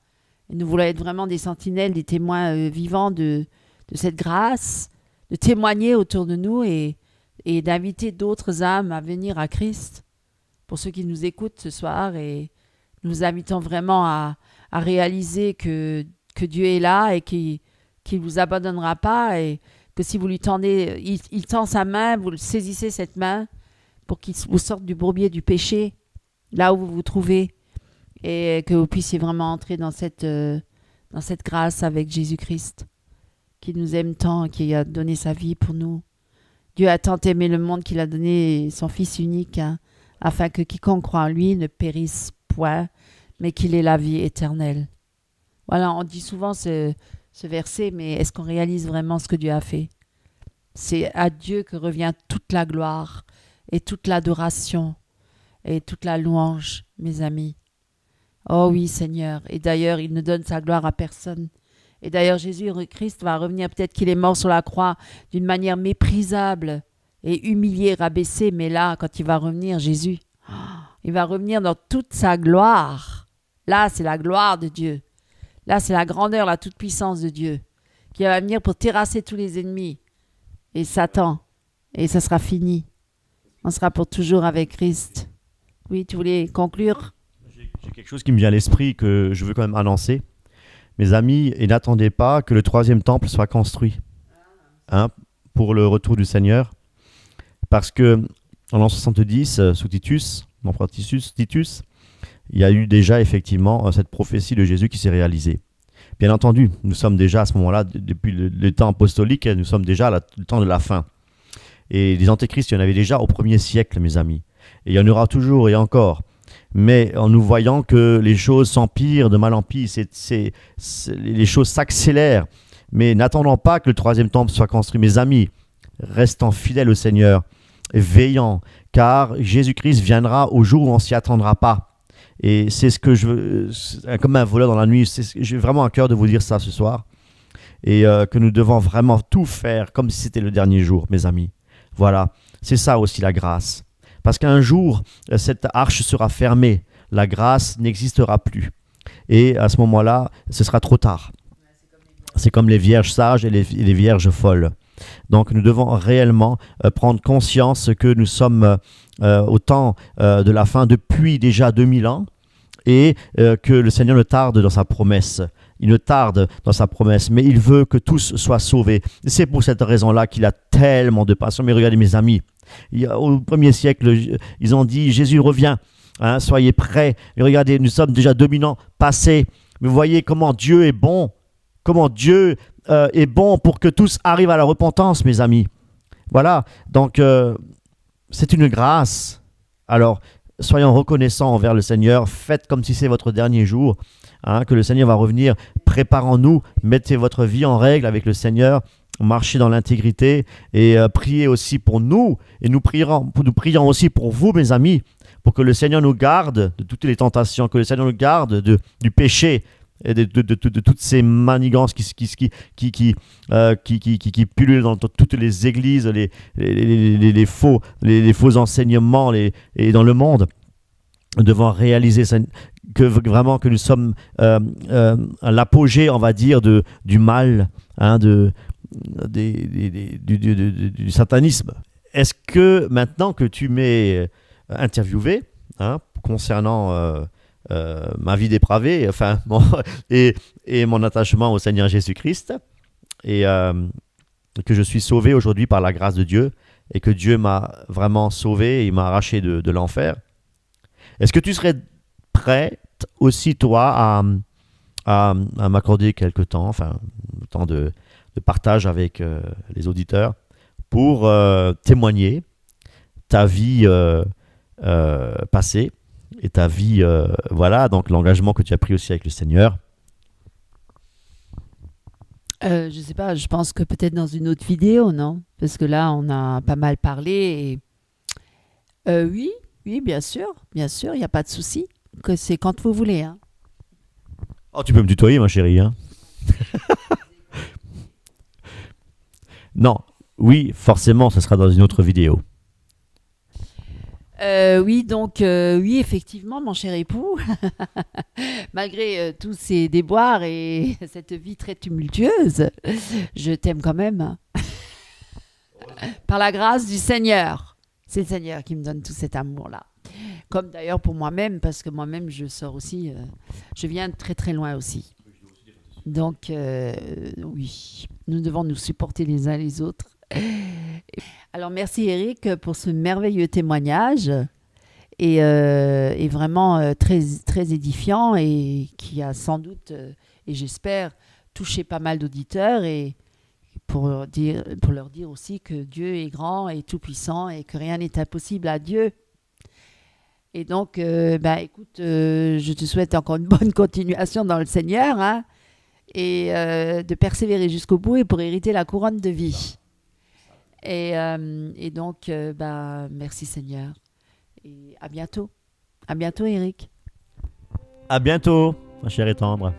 Et nous voulons être vraiment des sentinelles, des témoins vivants de cette grâce, de témoigner autour de nous et d'inviter d'autres âmes à venir à Christ. Pour ceux qui nous écoutent ce soir, et nous invitons vraiment à réaliser que Dieu est là et qu'il ne vous abandonnera pas et que si vous lui tendez, il tend sa main, vous le saisissez cette main pour qu'il vous sorte du bourbier du péché, là où vous vous trouvez, et que vous puissiez vraiment entrer dans cette grâce avec Jésus-Christ, qui nous aime tant, qui a donné sa vie pour nous. Dieu a tant aimé le monde qu'il a donné son Fils unique, hein, afin que quiconque croit en lui ne périsse point, mais qu'il ait la vie éternelle. Voilà, on dit souvent ce verset, mais est-ce qu'on réalise vraiment ce que Dieu a fait? C'est à Dieu que revient toute la gloire et toute l'adoration et toute la louange, mes amis. Oh oui, Seigneur. Et d'ailleurs, il ne donne sa gloire à personne. Et d'ailleurs, Jésus-Christ va revenir, peut-être qu'il est mort sur la croix d'une manière méprisable et humilié, rabaissé, mais là, quand il va revenir, Jésus, il va revenir dans toute sa gloire. Là, c'est la gloire de Dieu. Là, c'est la grandeur, la toute-puissance de Dieu qui va venir pour terrasser tous les ennemis et Satan. Et ça sera fini. On sera pour toujours avec Christ. Oui, tu voulais conclure? J'ai quelque chose qui me vient à l'esprit que je veux quand même annoncer. Mes amis, et n'attendez pas que le 3e temple soit construit pour le retour du Seigneur. Parce que en l'an 70, sous Titus, l'empereur Titus, il y a eu déjà effectivement cette prophétie de Jésus qui s'est réalisée. Bien entendu, nous sommes déjà à ce moment-là, depuis le temps apostolique, nous sommes déjà au temps de la fin. Et des antéchrists, il y en avait déjà au 1er siècle, mes amis. Et il y en aura toujours et encore. Mais en nous voyant que les choses s'empirent de mal en pis, les choses s'accélèrent. Mais n'attendons pas que le 3e temple soit construit. Mes amis, restant fidèles au Seigneur, veillant, car Jésus-Christ viendra au jour où on ne s'y attendra pas. Et c'est ce que je veux, comme un voleur dans la nuit, j'ai vraiment à cœur de vous dire ça ce soir. Et que nous devons vraiment tout faire comme si c'était le dernier jour, mes amis. Voilà, c'est ça aussi la grâce. Parce qu'un jour, cette arche sera fermée, la grâce n'existera plus. Et à ce moment-là, ce sera trop tard. C'est comme les vierges sages et les vierges folles. Donc nous devons réellement prendre conscience que nous sommes au temps de la fin depuis déjà 2000 ans et que le Seigneur ne tarde dans sa promesse. Il ne tarde dans sa promesse, mais il veut que tous soient sauvés. Et c'est pour cette raison-là qu'il a tellement de passion. Mais regardez mes amis, au 1er siècle, ils ont dit « Jésus revient, hein, soyez prêts ». Et regardez, nous sommes déjà 2000 ans passés. Mais vous voyez comment Dieu est bon, comment Dieu est bon pour que tous arrivent à la repentance, mes amis. Voilà, donc c'est une grâce. Alors, soyons reconnaissants envers le Seigneur. Faites comme si c'est votre dernier jour, hein, que le Seigneur va revenir. Préparons-nous, mettez votre vie en règle avec le Seigneur, marchez dans l'intégrité et priez aussi pour nous. Et nous prions aussi pour vous, mes amis, pour que le Seigneur nous garde de toutes les tentations, que le Seigneur nous garde du péché et de toutes ces manigances qui pullulent dans toutes les églises, les faux enseignements et dans le monde. Nous devons réaliser vraiment que nous sommes à l'apogée, on va dire, du mal, hein, du satanisme. Est-ce que maintenant que tu m'es interviewé, hein, concernant ma vie dépravée, enfin, et mon attachement au Seigneur Jésus-Christ, et que je suis sauvé aujourd'hui par la grâce de Dieu, et que Dieu m'a vraiment sauvé, et il m'a arraché de l'enfer, est-ce que tu serais prête aussi, toi, à m'accorder quelque temps, enfin, le temps de partage avec les auditeurs, pour témoigner ta vie passée, et ta vie, voilà, donc l'engagement que tu as pris aussi avec le Seigneur. Je sais pas, je pense que peut-être dans une autre vidéo, non? Parce que là, on a pas mal parlé. Oui, bien sûr, il n'y a pas de souci. Que c'est quand vous voulez. Hein. Oh, tu peux me tutoyer, ma chérie. Hein. Non, oui, forcément, ce sera dans une autre vidéo. Oui, donc, oui, effectivement, mon cher époux, malgré tous ces déboires et cette vie très tumultueuse, je t'aime quand même. Par la grâce du Seigneur. C'est le Seigneur qui me donne tout cet amour-là. Comme d'ailleurs pour moi-même, parce que moi-même, je sors aussi, je viens de très très loin aussi. Donc, oui, nous devons nous supporter les uns les autres. Alors, merci Eric pour ce merveilleux témoignage et vraiment très, très édifiant et qui a sans doute, et j'espère, touché pas mal d'auditeurs et pour leur dire aussi que Dieu est grand et tout-puissant et que rien n'est impossible à Dieu. Et donc, écoute, je te souhaite encore une bonne continuation dans le Seigneur, hein, et de persévérer jusqu'au bout et pour hériter la couronne de vie. Et donc, merci Seigneur. Et à bientôt. À bientôt, Eric. À bientôt, ma chère et tendre.